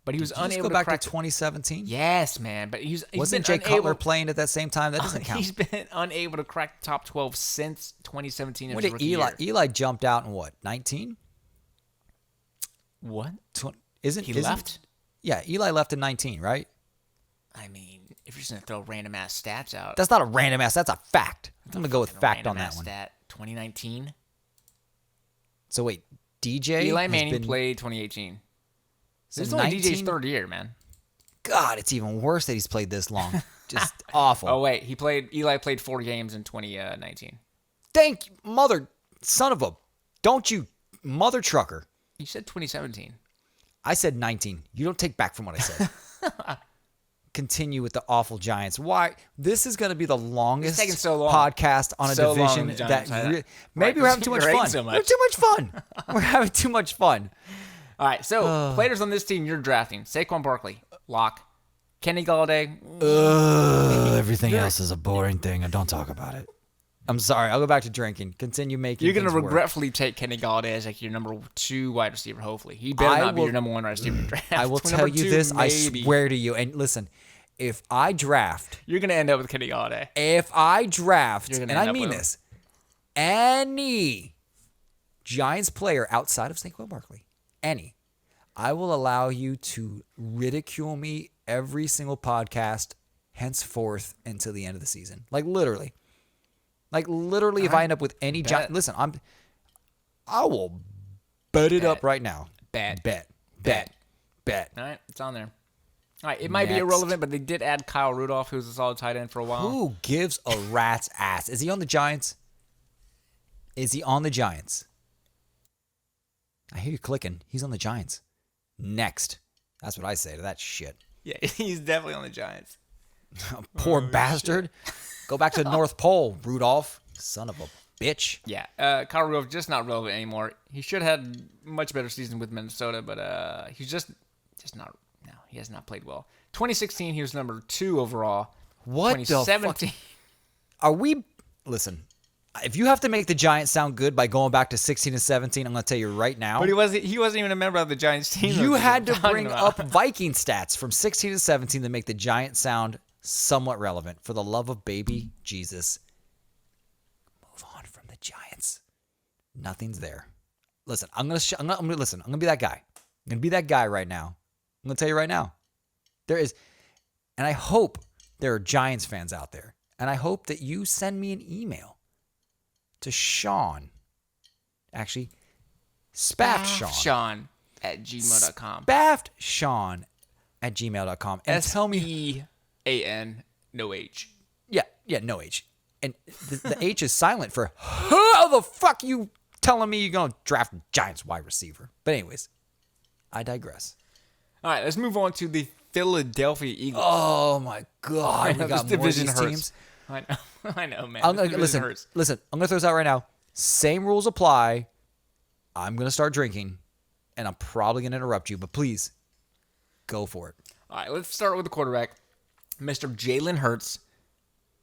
But he was unable to go back to 2017? Yes, man. But wasn't Jay Cutler playing at that same time? That doesn't count. He's been unable to crack the top 12 since 2017. When did Eli jumped out in what? 19? What? Left? Yeah, Eli left in 19, right? I mean, if you're just gonna throw random ass stats out, that's not a random ass. That's a fact. I'm gonna go with fact on that one. Stat 2019. So wait, DJ Eli Manning played 2018. This is only DJ's third year, man. God, it's even worse that he's played this long. Just awful. Oh, wait. Eli played 4 games in 2019. Thank you, son of a... Don't you mother trucker. You said 2017. I said 19. You don't take back from what I said. Continue with the awful Giants. Why? This is going to be the longest podcast on a division maybe we're having too much fun. We're having too much fun. We're having too much fun. All right, so players on this team you're drafting. Saquon Barkley, lock. Kenny Golladay. Everything else is a boring thing, and don't talk about it. I'm sorry. I'll go back to drinking. Continue making You're going to regretfully take Kenny Golladay as like your number 2 wide receiver, hopefully. He better not be your number 1 wide receiver in the draft. I will tell you this. I swear to you. And listen, if I draft... You're going to end up with Kenny Golladay. If I draft, and I mean this, any Giants player outside of Saquon Barkley, I will allow you to ridicule me every single podcast henceforth until the end of the season. Like literally, if I end up with any Giant, listen, I will bet it up right now. Bet. Bet. All right, it's on there. All right, it might be irrelevant, but they did add Kyle Rudolph, who was a solid tight end for a while. Who gives a rat's ass? Is he on the Giants? Is he on the Giants? I hear you clicking. He's on the Giants. Next. That's what I say to that shit. Yeah, he's definitely on the Giants. Poor bastard. Shit. Go back to the North Pole, Rudolph. Son of a bitch. Yeah, Kyle Rudolph just not relevant anymore. He should have had much better season with Minnesota, but he's just not. No, he has not played well. 2016, he was number 2 overall. What 2017. The fuck? Are we... Listen, if you have to make the Giants sound good by going back to 16 and 17, I'm going to tell you right now. But he wasn't even a member of the Giants team. You had to bring up Viking stats from 16 to 17 to make the Giants sound somewhat relevant. For the love of baby Jesus, move on from the Giants. Nothing's there. Listen, I'm going to be that guy. I'm going to be that guy right now. I'm going to tell you right now. There is, and I hope there are Giants fans out there, and I hope that you send me an email to Sean. Actually, Spaffsean at gmail.com. Spaffsean@gmail.com. And tell me. SEAN, no H. Yeah, no H. And the H is silent for, how the fuck you telling me you're going to draft Giants wide receiver? But anyways, I digress. All right, let's move on to the Philadelphia Eagles. Oh, my God. We got more of these teams. I know, man. Listen, I'm going to throw this out right now. Same rules apply. I'm going to start drinking, and I'm probably going to interrupt you, but please, go for it. All right, let's start with the quarterback, Mr. Jalen Hurts.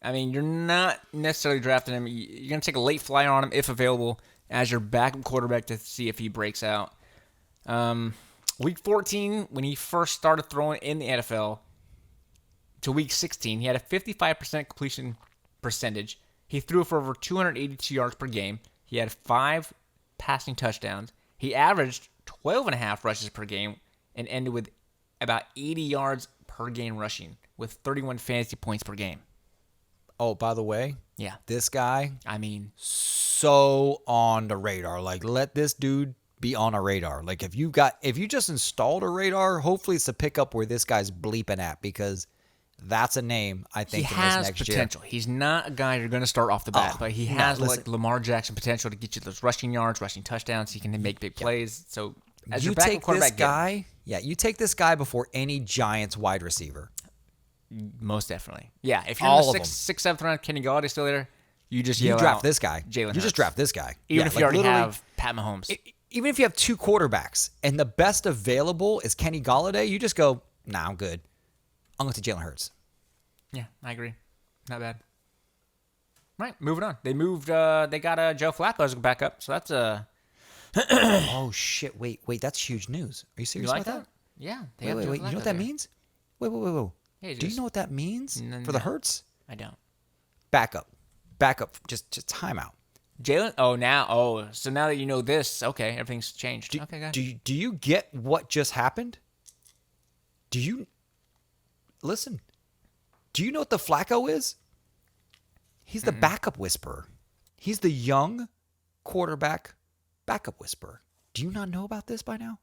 I mean, you're not necessarily drafting him. You're going to take a late flyer on him if available as your backup quarterback to see if he breaks out. Week 14, when he first started throwing in the NFL, to week 16, he had a 55% completion percentage. He threw for over 282 yards per game. He had 5 passing touchdowns. He averaged 12.5 rushes per game and ended with about 80 yards per game rushing with 31 fantasy points per game. Oh, by the way, yeah, this guy, I mean, so on the radar. Like, let this dude be on a radar. Like, if you just installed a radar, hopefully it's a pickup where this guy's bleeping at, because that's a name I think he in has this next potential. year. He's not a guy you're going to start off the bat, but he has like Lamar Jackson potential to get you those rushing yards, rushing touchdowns. He can make big plays. So as your backup quarterback, you take this guy before any Giants wide receiver. Most definitely. Yeah, if you're in the 6th, 7th round, Kenny Golladay still there, you draft this guy. Jalen Hurts. You just draft this guy. Even if you already have Pat Mahomes. Even if you have 2 quarterbacks and the best available is Kenny Golladay, you just go, nah, I'm good. I'm going to Jalen Hurts. Yeah, I agree. Not bad. Right, moving on. They got Joe Flacco as a backup, so that's a... Oh, shit. Wait. That's huge news. Are you serious about that? Yeah. Wait. You know what that means? Wait. Yeah, do you know what that means for the Hurts? I don't. Backup. Just timeout. Jalen? So now that you know this, okay, everything's changed. Okay, got it. Do you get what just happened? Listen. Do you know what the Flacco is? He's the backup whisperer. He's the young quarterback backup whisperer. Do you not know about this by now?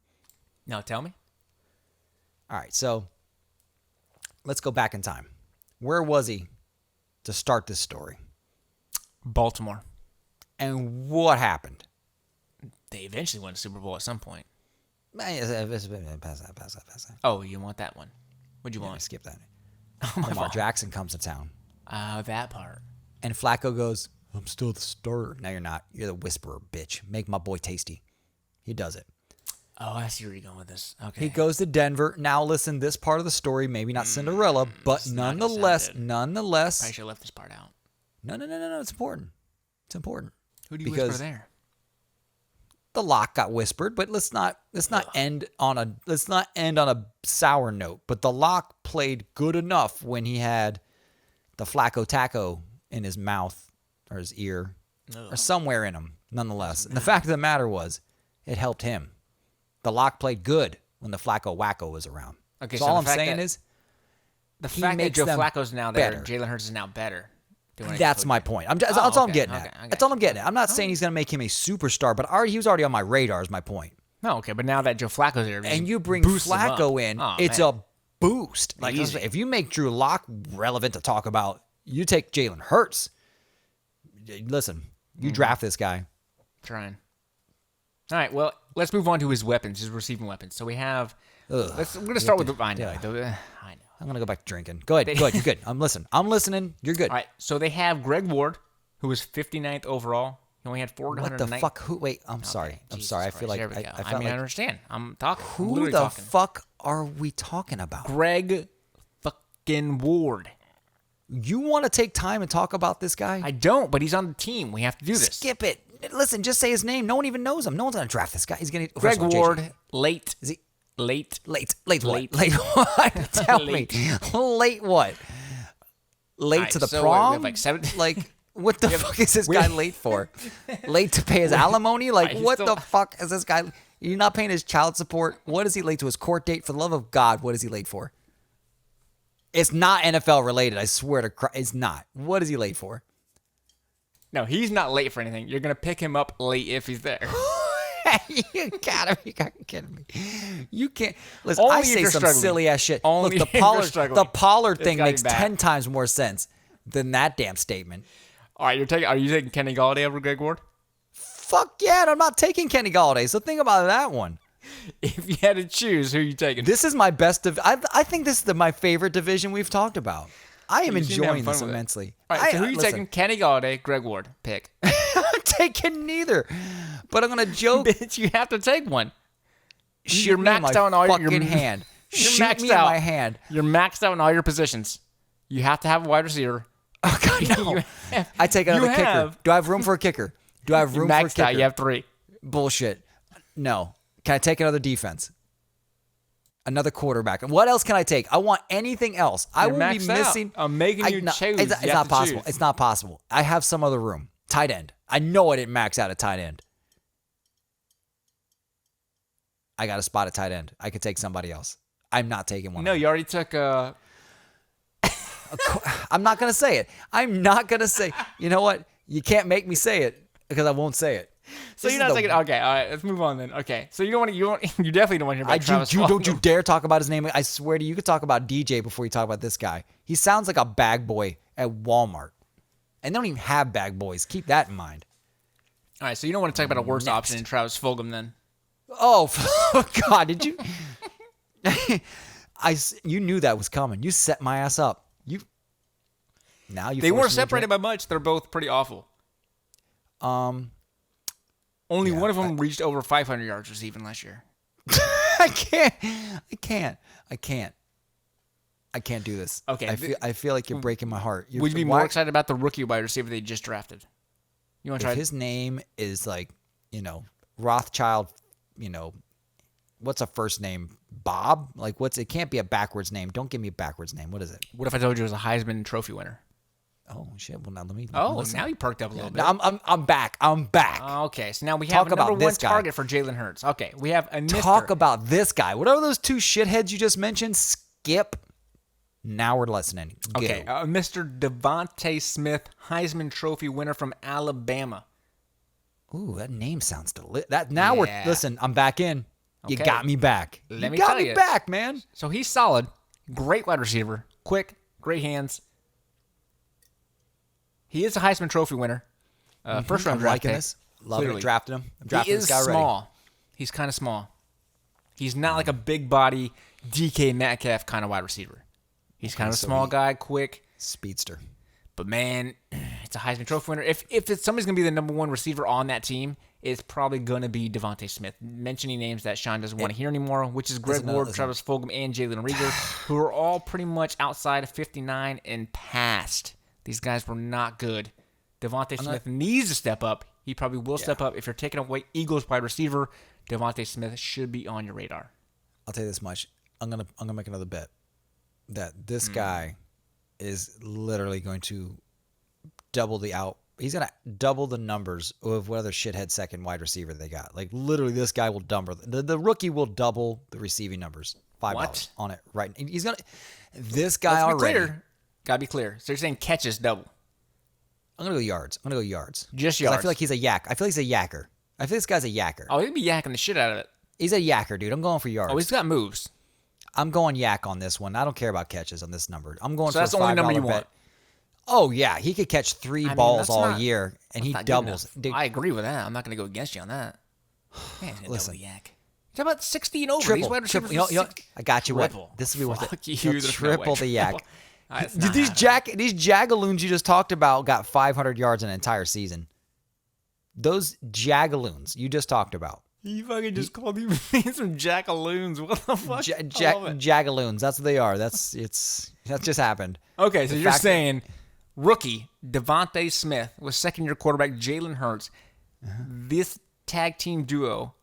No, tell me. All right, so let's go back in time. Where was he to start this story? Baltimore. And what happened? They eventually won a Super Bowl at some point. Pass that. Oh, you want that one? What'd you want? Skip that. Lamar Jackson comes to town. That part. And Flacco goes, I'm still the starter. No, you're not. You're the whisperer, bitch. Make my boy tasty. He does it. Oh, I see where you're going with this. Okay. He goes to Denver. Now, listen, this part of the story, maybe not Cinderella, but nonetheless. I should have left this part out. No. It's important. Who do you whisper there? The lock got whispered, but let's not end on a sour note. But the lock played good enough when he had the Flacco taco in his mouth or his ear or somewhere in him, nonetheless. And the fact of the matter was, it helped him. The lock played good when the Flacco wacko was around. Okay, so all I'm saying is, the fact that Joe Flacco's now there, Jalen Hurts is now better. That's my point. That's all I'm getting at. That's all I'm getting at. I'm not saying he's going to make him a superstar, but he was already on my radar is my point. No, okay, but now that Joe Flacco's there, and you bring Flacco in, it's a boost. Like, if you make Drew Lock relevant to talk about, you take Jalen Hurts. Listen, you draft this guy. Trying. All right, well, let's move on to his weapons, his receiving weapons. So we have. We're going to start with the. I know. I'm going to go back to drinking. Go ahead. You're good. I'm listening. You're good. All right, so they have Greg Ward, who was 59th overall. He only had 409. What the fuck? Wait, I'm sorry. I'm sorry. I feel like I understand. I'm talking. Who the fuck are we talking about? Greg fucking Ward. You want to take time and talk about this guy? I don't, but he's on the team. We have to do this. Skip it. Listen, just say his name. No one even knows him. No one's going to draft this guy. He's going to Greg Ward, late. Is he late? Late what? Tell me. Late what? Late to the prom? Like 7. Like, what the fuck is this guy late for? Late to pay his alimony? Like, what the fuck is this guy? You're not paying his child support? What is he late to? His court date? For the love of God, what is he late for? It's not NFL related. I swear to Christ. It's not. What is he late for? No, he's not late for anything. You're going to pick him up late if he's there. You gotta be kidding me. You can't. Listen, I say some silly ass shit. Look, the Pollard thing makes 10 times more sense than that damn statement. All right, are you taking Kenny Golladay over Greg Ward? Fuck yeah, I'm not taking Kenny Golladay. So think about that one. If you had to choose, who are you taking? This is my best. I think this is my favorite division we've talked about. I am enjoying this immensely. All right, so who are you taking? Kenny Golladay, Greg Ward. Pick. I'm taking neither. But I'm going to joke. Bitch, you have to take one. You're maxed out in all your hand. Shoot me in my hand. You're maxed out in all your positions. You have to have a wide receiver. Oh, God, no. I take another kicker. Do I have room for a kicker? Do I have room for a kicker? Out. You have 3. Bullshit. No. Can I take another defense? Another quarterback. And what else can I take? I want anything else. I will be missing. I'm making you choose. It's not possible. It's not possible. I have some other room. Tight end. I know I didn't max out at tight end. I got a spot at tight end. I could take somebody else. I'm not taking one. No, you already took I'm not going to say it. I'm not going to say. You know what? You can't make me say it because I won't say it. So you're not taking. Okay, all right. Let's move on then. Okay, so you definitely don't want to hear about Travis Fulgham. Don't you dare talk about his name. I swear to you, you could talk about DJ before you talk about this guy. He sounds like a bag boy at Walmart, and they don't even have bag boys. Keep that in mind. All right, so you don't want to talk about a worse option than Travis Fulgham then? Oh God! Did you? You knew that was coming. You set my ass up. They weren't separated by much. They're both pretty awful. Only one of them reached over 500 yards receiving last year. I can't do this. Okay. I feel like you're breaking my heart. Would you be more excited about the rookie wide receiver they just drafted? You want to try? His name is like, Rothschild, what's a first name? Bob? Like it can't be a backwards name. Don't give me a backwards name. What is it? What if I told you it was a Heisman Trophy winner? Oh shit! Well, now let me. Now you perked up a little bit. I'm back. Okay, so now we have a number one target for Jalen Hurts. Okay, we have a Talk about this guy. What are those 2 shitheads you just mentioned? Skip. Now we're listening. Okay, Mr. Devontae Smith, Heisman Trophy winner from Alabama. Ooh, that name sounds delicious. Listen. I'm back in. You got me back. Let me tell you. You got me back, man. So he's solid. Great wide receiver. Quick. Great hands. He is a Heisman Trophy winner. First round draft pick. Loving it. Drafted him. I'm drafting this guy already. Small. He's kind of small. He's not like a big body DK Metcalf kind of wide receiver. He's kind of a small guy, quick. Speedster. But man, it's a Heisman Trophy winner. If somebody's going to be the number one receiver on that team, it's probably going to be Devontae Smith. Mentioning names that Sean doesn't want to hear anymore, which is Greg Ward, Travis Fulgham, and Jalen Reagor, who are all pretty much outside of 59 and past. These guys were not good. Devontae Smith needs to step up. He probably will step up. If you're taking away Eagles wide receiver, Devontae Smith should be on your radar. I'll tell you this much. I'm gonna make another bet that this guy is literally going to double he's going to double the numbers of what other shithead second wide receiver they got. Like, literally, this guy will double. The rookie will double the receiving numbers. $5 on it, right? He's going to... This guy already... Gotta be clear. So you're saying catches double. I'm going to go yards. Just yards. I feel like he's a yak. I feel like he's a yacker. I feel this guy's a yacker. Oh, he'd be yakking the shit out of it. He's a yacker, dude. I'm going for yards. Oh, he's got moves. I'm going yak on this one. I don't care about catches on this number. I'm going so for that's a $5 the only number you bet. want. Oh, yeah. He could catch 3 balls all year, and he doubles. Dude, I agree with that. I'm not going to go against you on that. Man, listen. yak. It's about 60 and over. Triple. These wide receivers You know, I got you. Triple. What? This will be worth it. You, triple the yak. These Jagaloons you just talked about got 500 yards in an entire season. Those Jagaloons you just talked about. You fucking just called me some jackaloons. What the fuck? Jagaloons. That's what they are. That just happened. Okay, so you're saying rookie Devontae Smith with second-year quarterback Jalen Hurts. This tag team duo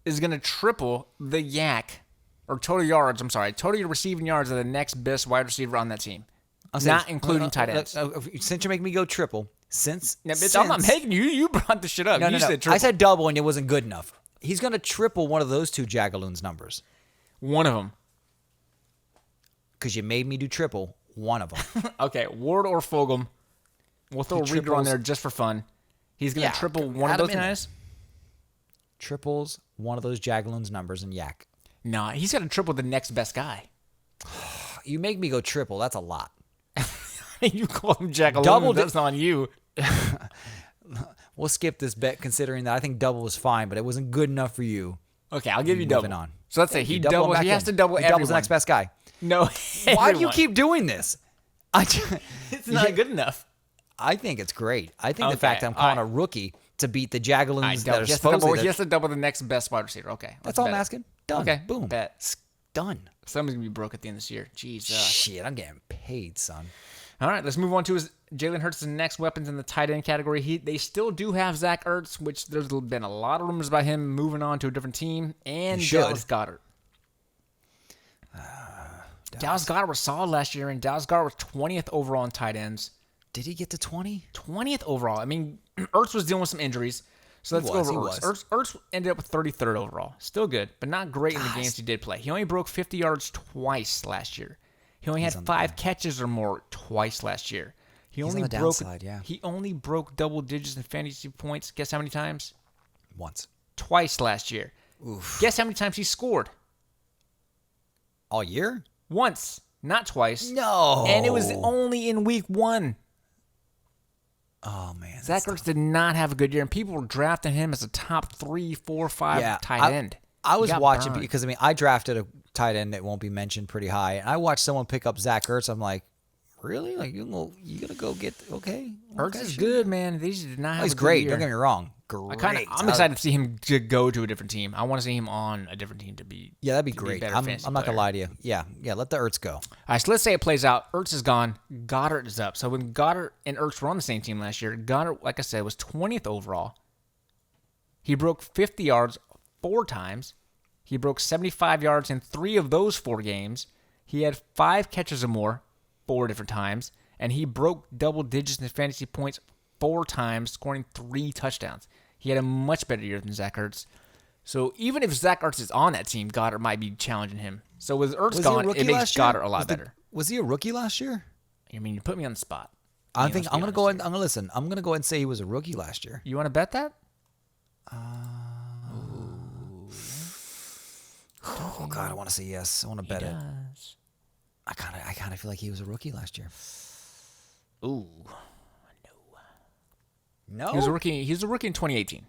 is going to triple the yak, or total receiving yards of the next best wide receiver on that team. Not including tight ends. Since you're making me go triple, I'm not making you. You brought the shit up. No, you said triple. I said double, and it wasn't good enough. He's going to triple one of those 2 Jagaloons numbers. One of them. Because you made me do triple one of them. Okay, Ward or Fulgham. We'll throw Rieger on there just for fun. He's going to triple one of those guys. Triples one of those Jagaloons numbers and yak. Nah, he's going to triple the next best guy. You make me go triple. That's a lot. You call him Jagaloon. Double. That's not on you. We'll skip this bet considering that I think double was fine, but it wasn't good enough for you. Okay, I'll give you double. On. So let's say he doubles. He has to double everyone. He doubles the next best guy. No. Why do you keep doing this? It's not good enough. I think it's great. I think the fact that I'm calling a rookie to beat the Jagaloons that are he has to double the next best wide receiver. Okay. That's all I'm asking. Done. Okay. Boom. Bet. Done. Somebody's going to be broke at the end of this year. Jesus. Shit, I'm getting paid, son. All right, let's move on to Jalen Hurts' next weapons in the tight end category. They still do have Zach Ertz, which there's been a lot of rumors about him moving on to a different team, and Dallas Goedert. Dallas Goedert was solid last year, and Dallas Goedert was 20th overall in tight ends. Did he get to 20? 20th overall. I mean, Ertz was dealing with some injuries, so let's go over Ertz. Ertz ended up with 33rd overall. Still good, but not great in the games he did play. He only broke 50 yards twice last year. He only had 5 catches or more twice last year. He only broke double digits in fantasy points. Guess how many times? Once. Twice last year. Oof. Guess how many times he scored? All year? Once, not twice. No. And it was only in week 1. Oh, man. Zach Ertz did not have a good year, and people were drafting him as a top 3, 4, 5 tight end. I was watching because, I drafted a tight end that won't be mentioned pretty high, and I watched someone pick up Zach Ertz. I'm like, really? Like, you gonna go get Ertz is good, man. These did not have he's great. Don't get me wrong. Great. I'm excited to see him to go to a different team. I want to see him on a different team to be. Yeah, that'd be great. I'm not gonna lie to you. Yeah. Let the Ertz go. All right, so let's say it plays out. Ertz is gone. Goddard is up. So when Goddard and Ertz were on the same team last year, Goddard, like I said, was 20th overall. He broke 50 yards 4 times. He broke 75 yards in 3 of those 4 games. He had 5 catches or more 4 different times. And he broke double digits in fantasy points 4 times, scoring 3 touchdowns. He had a much better year than Zach Ertz. So even if Zach Ertz is on that team, Goddard might be challenging him. So with Ertz gone, it makes Goddard a lot better. Was he a rookie last year? I mean, you put me on the spot. I'm going to go ahead and say he was a rookie last year. You want to bet that? Oh God, I want to say yes. I want to bet it. I kind of feel like he was a rookie last year. Ooh, no. He was a rookie. He was a rookie in 2018.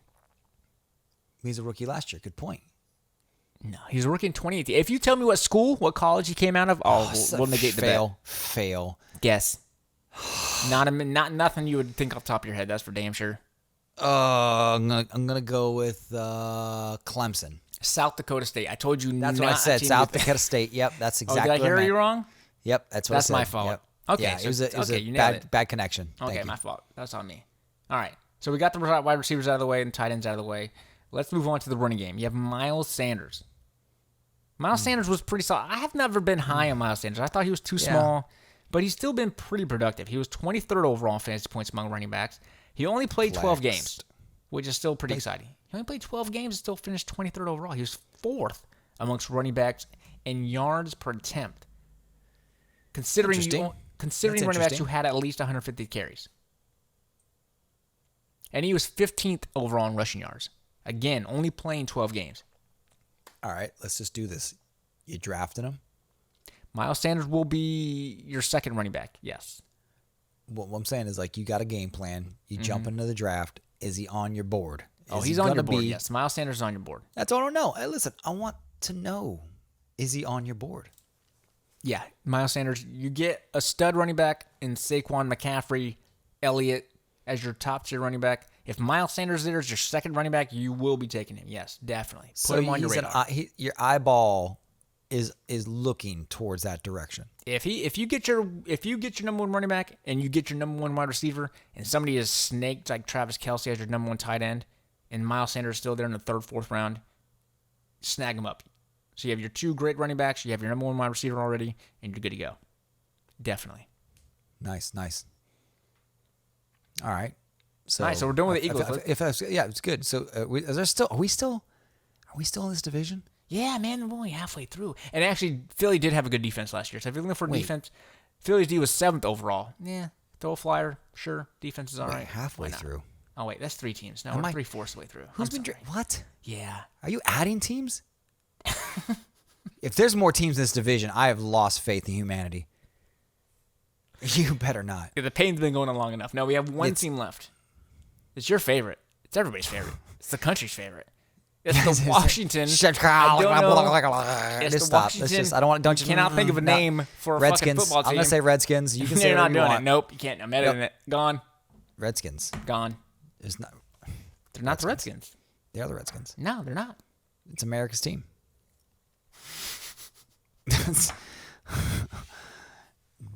He's a rookie last year. Good point. No, he's a rookie in 2018. If you tell me what college he came out of, we'll negate the bet. Fail. Guess. Not nothing you would think off the top of your head. That's for damn sure. I'm gonna go with Clemson. South Dakota State. I told you. That's what I said. South Dakota State. Yep, that's exactly. Did I hear you wrong? Yep, that's what I said. That's my fault. Yep. Okay, yeah, it was a bad connection. Okay, my fault. That's on me. All right, so we got the wide receivers out of the way and tight ends out of the way. Let's move on to the running game. You have Miles Sanders. Miles Sanders was pretty solid. I have never been high on Miles Sanders. I thought he was too small, but he's still been pretty productive. He was 23rd overall in fantasy points among running backs. He only played 12 games, which is still pretty exciting. He only played 12 games and still finished 23rd overall. He was 4th amongst running backs in yards per attempt. Considering running backs who had at least 150 carries. And he was 15th overall in rushing yards. Again, only playing 12 games. All right, let's just do this. You drafting him? Miles Sanders will be your second running back, yes. What I'm saying is, like, you got a game plan. You jump into the draft. Is he on your board? He's on your board, yes. Miles Sanders is on your board. That's all I don't know. Hey, listen, I want to know, is he on your board? Yeah, Miles Sanders. You get a stud running back in Saquon, McCaffrey, Elliott as your top-tier running back. If Miles Sanders there is your second running back, you will be taking him. Yes, definitely. Put him on your radar. Your eyeball is looking towards that direction. If you get your number one running back and you get your number one wide receiver, and somebody is snaked like Travis Kelce as your number one tight end, and Miles Sanders is still there in the third, fourth round, snag him up. So you have your two great running backs, you have your number one wide receiver already, and you're good to go. Definitely. Nice. All right. So we're done with the Eagles. It's good. So are we still in this division? Yeah, man, we're only halfway through. And actually, Philly did have a good defense last year. So if you're looking for defense, Philly's D was 7th overall. Yeah, throw a flyer, sure. Defense is all right. Halfway through. Oh, wait, that's 3 teams. No, we're 3/4 the way through. Who's been what? Yeah. Are you adding teams? If there's more teams in this division, I have lost faith in humanity. You better not. Yeah, the pain's been going on long enough. No, we have one team left. It's your favorite. It's everybody's favorite. It's the country's favorite. It's the Washington. Let's stop. Let's just. I don't want. Don't you cannot think of a name for a fucking football team. I'm gonna say Redskins. You can say you're not doing it. Nope, you can't. I'm editing it. Gone. Redskins. Gone. There's not. They're not the Redskins. They are the Redskins. No, they're not. It's America's team.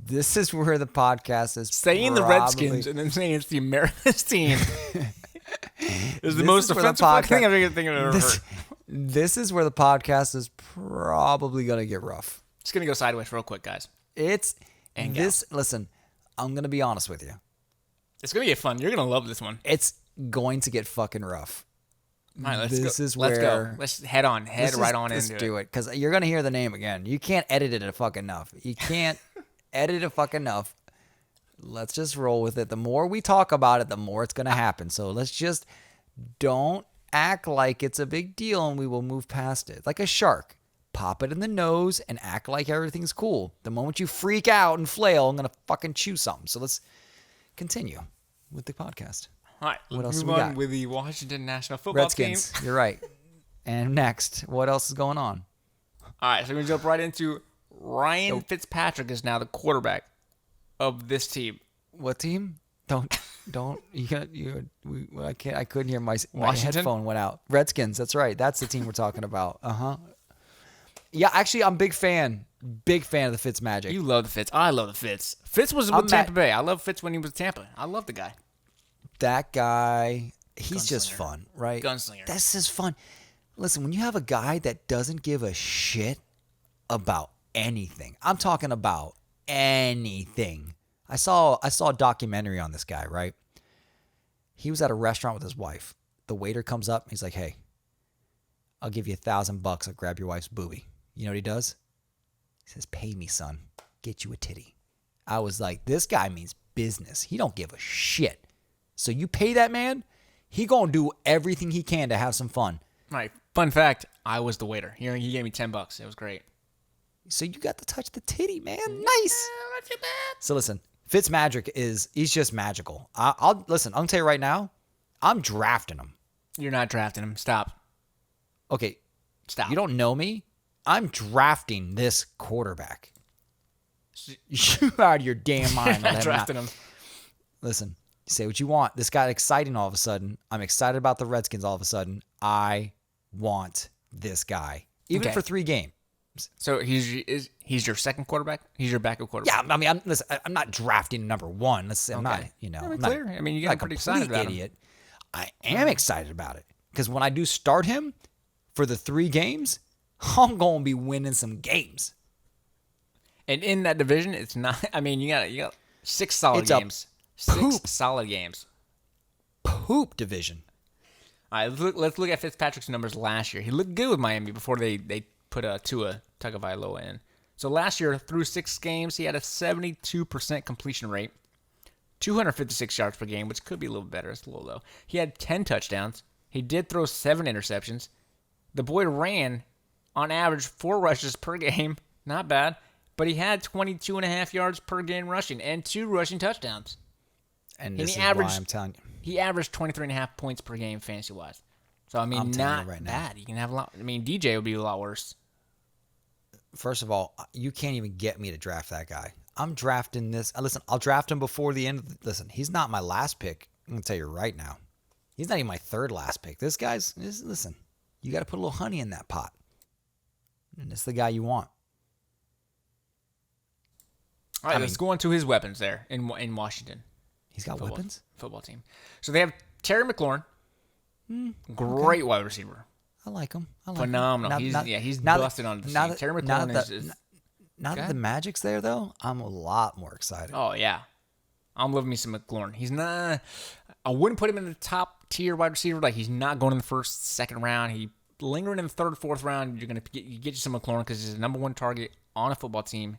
This is where the podcast is saying the Redskins and then saying it's the America's team. Is the most offensive thing I've ever heard. This is where the podcast is probably gonna get rough. It's gonna go sideways real quick, guys. Listen, I'm gonna be honest with you. It's gonna get fun. You're gonna love this one. It's going to get fucking rough. All right, let's go. Let's head right on into it. Let's do it, because you're gonna hear the name again. You can't edit it fucking enough. You can't edit it fucking enough. Let's just roll with it. The more we talk about it, the more it's gonna happen. So let's just don't act like it's a big deal, and we will move past it. Like a shark, pop it in the nose and act like everything's cool. The moment you freak out and flail, I'm gonna fucking chew something. So let's continue with the podcast. All right, let's move on with the Washington National Football Redskins, team. You're right. And next, what else is going on? All right, so we're going to jump right into Ryan Fitzpatrick is now the quarterback of this team. What team? Don't. I can't. I couldn't hear my headphone went out. Redskins. That's right. That's the team we're talking about. Yeah, actually, I'm big fan of the Fitz magic. You love the Fitz. I love the Fitz. Fitz was with Tampa Bay. I love Fitz when he was Tampa. I love the guy. That guy, he's just fun, right? Gunslinger. That's just fun. Listen, when you have a guy that doesn't give a shit about anything, I'm talking about anything. I saw a documentary on this guy, right? He was at a restaurant with his wife. The waiter comes up. He's like, "Hey, I'll give you $1,000. I'll grab your wife's boobie." You know what he does? He says, "Pay me, son. Get you a titty." I was like, this guy means business. He don't give a shit. So you pay that man, he gonna do everything he can to have some fun. Right. Fun fact, I was the waiter. He gave me $10. It was great. So you got to touch the titty, man. Nice. Not too bad. So listen, Fitzmagic he's just magical. I'll listen, I'm gonna tell you right now, I'm drafting him. You're not drafting him. Stop. Okay. Stop. You don't know me? I'm drafting this quarterback. You out of your damn mind. You're not drafting him. Listen. Say what you want. This got exciting all of a sudden. I'm excited about the Redskins all of a sudden. I want this guy. Even for 3 games. So he's your second quarterback? He's your backup quarterback? Yeah, I mean, I'm not drafting number 1. Let's say I'm not, I'm clear. I mean, you got pretty excited about him. I am excited about it. Because when I do start him for the 3 games, I'm going to be winning some games. And in that division, it's not, I mean, you got 6 solid games. 6 solid games. Poop division. All right, let's look at Fitzpatrick's numbers last year. He looked good with Miami before they put Tua Tagovailoa in. So last year, through 6 games, he had a 72% completion rate, 256 yards per game, which could be a little better. It's a little low. He had 10 touchdowns. He did throw 7 interceptions. The boy ran on average 4 rushes per game. Not bad. But he had 22.5 yards per game rushing and 2 rushing touchdowns. And this is why I'm telling you. He averaged 23.5 points per game fantasy-wise. So, I mean, not bad. Now. You can have a lot. I mean, DJ would be a lot worse. First of all, you can't even get me to draft that guy. I'm drafting this. Listen, I'll draft him before the end. Listen, he's not my last pick. I'm going to tell you right now. He's not even my third last pick. This guy's, listen, you got to put a little honey in that pot. And it's the guy you want. All right, let's go on to his weapons there in Washington. He's got weapons? Football team. So they have Terry McLaurin. Great wide receiver. I like him. Phenomenal. He's busted on the scene. Terry McLaurin is... Now that the Magic's there, though, I'm a lot more excited. Oh, yeah. I'm loving me some McLaurin. He's not... I wouldn't put him in the top tier wide receiver. Like, he's not going in the first, second round. He lingering in the third, fourth round. You're going to get you some McLaurin because he's the number 1 target on a football team.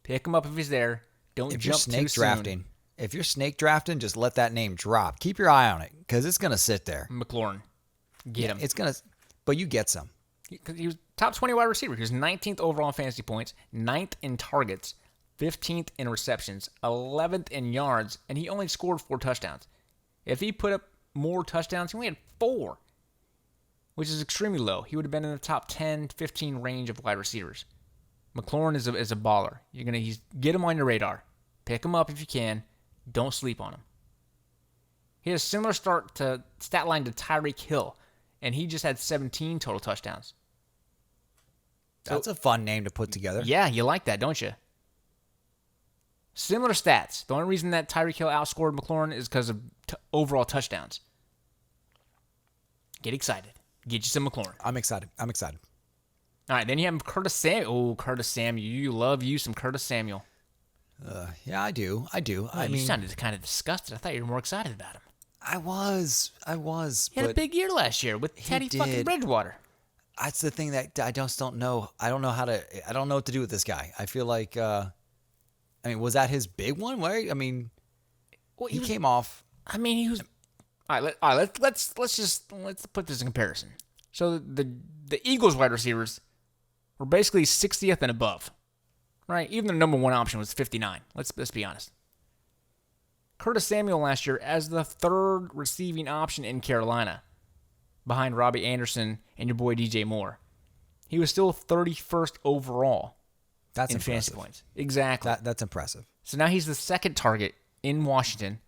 Pick him up if he's there. Don't jump too soon. If you're snake drafting, just let that name drop. Keep your eye on it because it's going to sit there. McLaurin. Get him. It's going to... But you get some. He was top 20 wide receiver. He was 19th overall in fantasy points, 9th in targets, 15th in receptions, 11th in yards, and he only scored 4 touchdowns. If he put up more touchdowns, he only had 4, which is extremely low. He would have been in the top 10, 15 range of wide receivers. McLaurin is a baller. Get him on your radar. Pick him up if you can. Don't sleep on him. He has a similar stat line to Tyreek Hill, and he just had 17 total touchdowns. That's a fun name to put together. Yeah, you like that, don't you? Similar stats. The only reason that Tyreek Hill outscored McLaurin is because of overall touchdowns. Get excited. Get you some McLaurin. I'm excited. All right, then you have Curtis Samuel. Oh, Curtis Samuel. You love you some Curtis Samuel. Yeah, I do. You sounded kind of disgusted. I thought you were more excited about him. I was. He had a big year last year with Teddy fucking Bridgewater. That's the thing that I just don't know. I don't know what to do with this guy. I feel like, was that his big one? Right? I mean, he came off. I mean, he was. All right. Let's put this in comparison. So the Eagles wide receivers were basically 60th and above, right? Even their number 1 option was 59. Let's be honest. Curtis Samuel last year as the 3rd receiving option in Carolina, behind Robbie Anderson and your boy DJ Moore. He was still 31st overall. That's in impressive. Fantasy points. Exactly. That's impressive. So now he's the 2nd target in Washington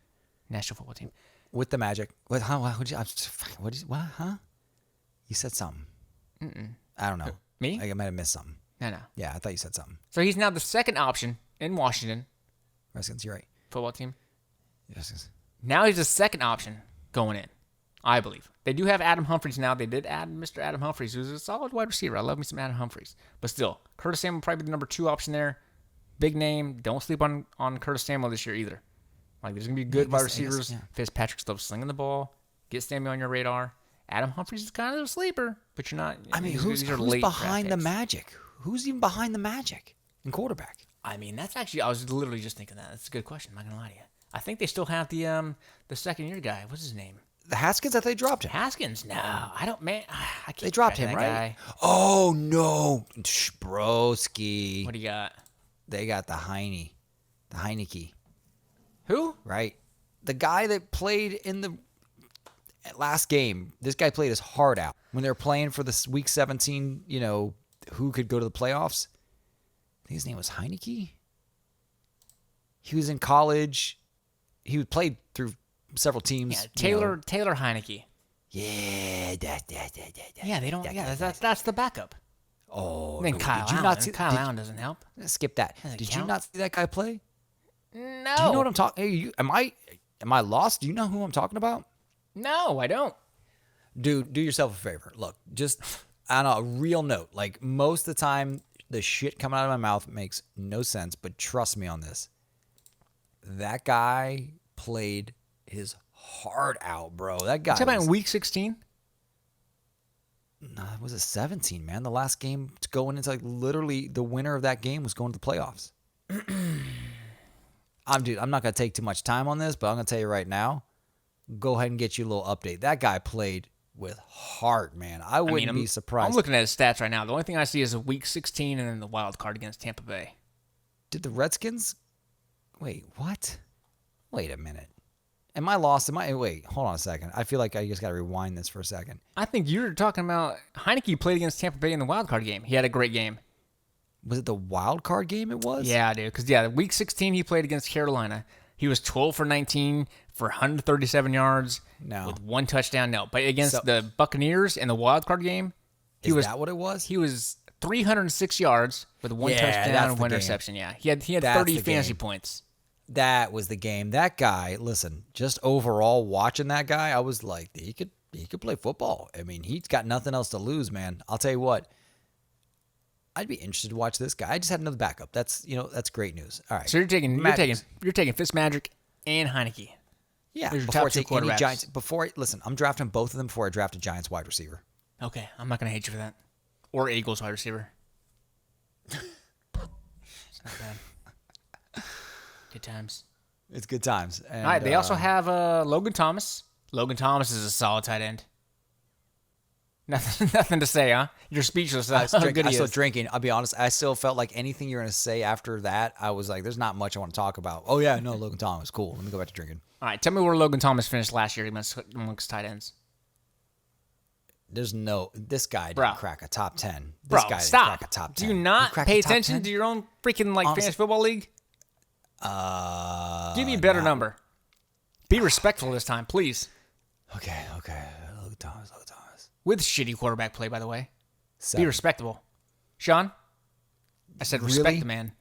National Football Team with the Magic. What? Huh? You said something. I don't know. Me? I might have missed something. No. Yeah, I thought you said something. So he's now the 2nd option in Washington. Redskins, you're right. Football team. Yes. Now he's the 2nd option going in, I believe. They do have Adam Humphries now. They did add Mr. Adam Humphries, who's a solid wide receiver. I love me some Adam Humphries. But still, Curtis Samuel probably the number 2 option there. Big name. Don't sleep on Curtis Samuel this year either. Like, there's going to be good wide receivers. Fitzpatrick loves slinging the ball. Get Samuel on your radar. Adam Humphries is kind of a sleeper, but you're not. I mean, who's behind the Magic? Who's even behind the Magic in quarterback? I mean, that's actually, I was literally just thinking that. That's a good question. I'm not going to lie to you. I think they still have the second-year guy. What's his name? The Haskins, I thought they dropped him. Haskins? No, I don't, man. I can't. They dropped him, right? Guy. Oh, no. Broski. What do you got? They got the Heineke. Who? Right. The guy that played in the last game. This guy played his heart out. When they were playing for this Week 17, who could go to the playoffs. I think his name was Heineke. He was in college. He played through several teams. Yeah, Taylor Heineke. Yeah, yeah, they don't. That's the backup. Oh, then Kyle Allen. Kyle Allen doesn't help. Skip that. Did you not see that guy play? No. Do you know what I'm talking? Hey, am I lost? Do you know who I'm talking about? No, I don't. Dude, do yourself a favor. Look, just on a real note. Like, most of the time, the shit coming out of my mouth makes no sense. But trust me on this. That guy played his heart out, bro. That guy. Talking about in Week 16? No, it was a 17, man. The last game going into literally the winner of that game was going to the playoffs. I'm not going to take too much time on this, but I'm going to tell you right now. Go ahead and get you a little update. That guy played with heart, man. I wouldn't be surprised. I'm looking at his stats right now. The only thing I see is a Week 16 and then the wild card against Tampa Bay. Did the Redskins? Wait, what? Wait a minute. Am I lost? Wait, hold on a second. I feel like I just got to rewind this for a second. I think you're talking about Heineke played against Tampa Bay in the wild card game. He had a great game. Was it the wild card game it was? Yeah, dude. Because, Week 16 he played against Carolina. He was 12 for 19 for 137 yards with 1 touchdown. No, but against the Buccaneers in the wild card game, that what it was? He was 306 yards with 1 touchdown and 1 interception. Yeah, he had 30 fantasy points. That was the game. That guy, listen, just overall watching that guy, I was like, he could play football. I mean, he's got nothing else to lose, man. I'll tell you what. I'd be interested to watch this guy. I just had another backup. That's great news. All right. So you're taking Fitzmagic and Heineke. Yeah. Before I take any Giants, I'm drafting both of them before I draft a Giants wide receiver. Okay, I'm not gonna hate you for that. Or Eagles wide receiver. It's not bad. Good times. It's good times. And, all right. They also have Logan Thomas. Logan Thomas is a solid tight end. Nothing to say, huh? You're speechless. I'm still drinking. I'll be honest. I still felt like anything you're going to say after that, I was like, there's not much I want to talk about. Oh, yeah, no, Logan Thomas. Cool. Let me go back to drinking. All right. Tell me where Logan Thomas finished last year amongst tight ends. This guy didn't crack a top 10. This guy didn't crack a top 10. Do you not pay attention to your own freaking fantasy football league? Give me a better number. Be respectful this time, please. Okay. Logan Thomas. With shitty quarterback play, by the way. 7. Be respectable. Sean? I said respect the man.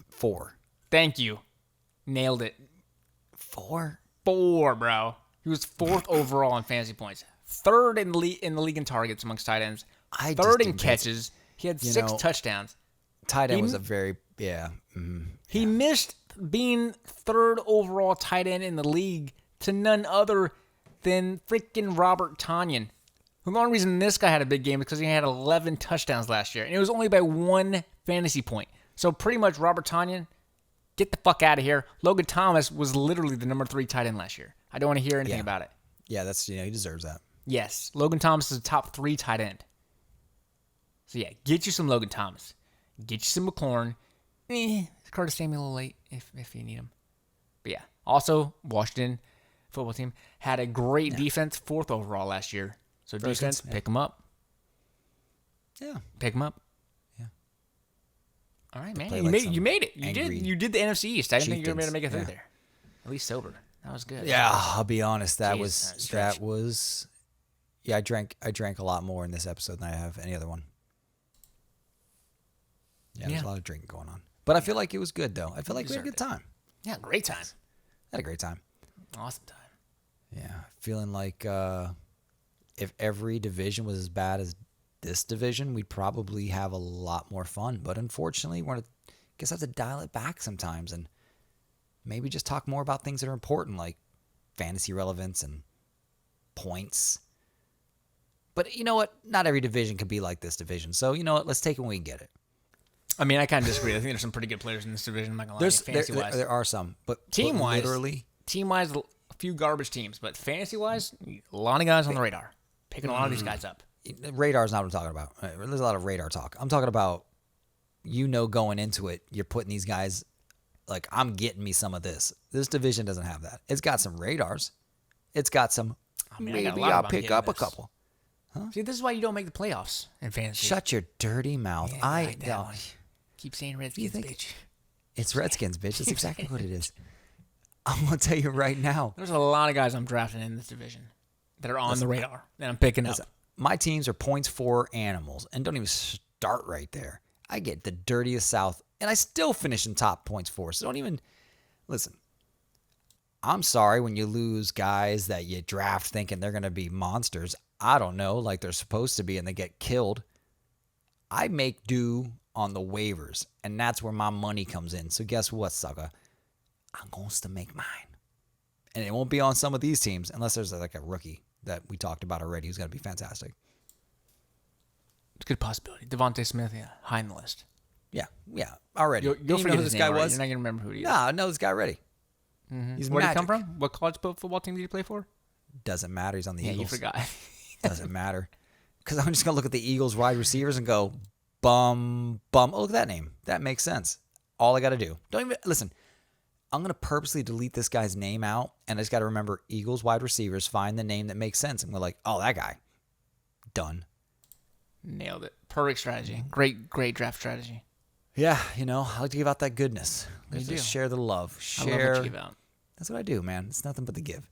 4. Thank you. Nailed it. 4? 4, bro. He was 4th overall in fantasy points. 3rd in the league in targets amongst tight ends. 3rd in catches. He had 6 touchdowns. Tight end was a very, He missed being 3rd overall tight end in the league to none other than freaking Robert Tonyan. The only reason this guy had a big game is because he had 11 touchdowns last year, and it was only by 1 fantasy point. So pretty much Robert Tonyan, get the fuck out of here. Logan Thomas was literally the number 3 tight end last year. I don't want to hear anything about it. Yeah, he deserves that. Yes, Logan Thomas is a top 3 tight end. So get you some Logan Thomas. Get you some McLaurin. Curtis Samuel a little late if you need him. But also Washington football team had a great defense, 4th overall last year. So defense, pick them up. Yeah, pick them up. Yeah. All right, man. You made it. You did the NFC East. I didn't think you were going to make it through there. At least sober. That was good. Yeah, I'll be honest. That was. Yeah, I drank a lot more in this episode than I have any other one. Yeah, there's a lot of drinking going on. But I feel like it was good, though. I feel like we had a good time. Yeah, great time. Had a great time. Awesome time. Yeah, feeling like if every division was as bad as this division, we'd probably have a lot more fun. But unfortunately, I guess I have to dial it back sometimes and maybe just talk more about things that are important, like fantasy relevance and points. But you know what? Not every division can be like this division. So you know what? Let's take it when we can get it. I mean, I kind of disagree. I think there's some pretty good players in this division. I'm not gonna lie. Fantasy-wise, there are some, but team-wise, literally, a few garbage teams. But fantasy-wise, a lot of guys on the radar, picking a lot of these guys up. Radar is not what I'm talking about. There's a lot of radar talk. I'm talking about, going into it, you're putting these guys like, I'm getting me some of this. This division doesn't have that. It's got some radars. It's got some. Maybe I'll pick up a couple. Huh? See, this is why you don't make the playoffs in fantasy. Shut your dirty mouth. Yeah, I don't. Keep saying Redskins, bitch. It's Redskins, bitch. That's exactly what it is. I'm going to tell you right now. There's a lot of guys I'm drafting in this division that are on the radar that I'm picking up. My teams are points for animals, and don't even start right there. I get the dirtiest South, and I still finish in top points for. So don't even listen. I'm sorry when you lose guys that you draft thinking they're going to be monsters. I don't know, like they're supposed to be, and they get killed. I make do on the waivers, and that's where my money comes in. So guess what, sucker? I'm going to make mine. And it won't be on some of these teams unless there's like a rookie that we talked about already who's going to be fantastic. It's a good possibility. Devontae Smith, high in the list. Yeah, already. You'll forget who this guy was? You're not going to remember who he is. Nah, I know this guy already. Mm-hmm. Where did he come from? What college football team did he play for? Doesn't matter. He's on the Eagles. You forgot. Doesn't matter. Because I'm just going to look at the Eagles wide receivers and go, bum. Oh, look at that name. That makes sense. All I got to do. Don't even, listen, I'm going to purposely delete this guy's name out, and I just got to remember Eagles wide receivers, find the name that makes sense. And we're like, oh, that guy. Done. Nailed it. Perfect strategy. Great draft strategy. Yeah, I like to give out that goodness. Just share the love. I love what you give out. That's what I do, man. It's nothing but the give.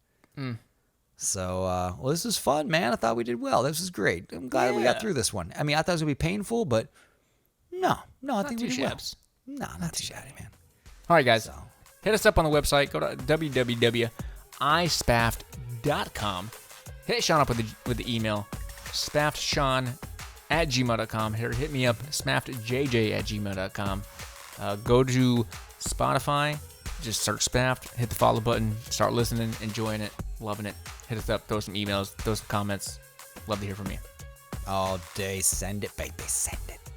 So, well, this was fun, man. I thought we did well. This was great. I'm glad we got through this one. I mean, I thought it was going to be painful, but no, I think we did well. No, not too shabby, man. All right, guys. Hit us up on the website. Go to www.ispaft.com. Hit Sean up with the email, spaftsean@gmail.com. Hit me up, spaftjj@gmail.com. Go to Spotify. Just search Spaft, hit the follow button, start listening, enjoying it, loving it. Hit us up, throw some emails, throw some comments. Love to hear from you. All day. Send it, baby. Send it.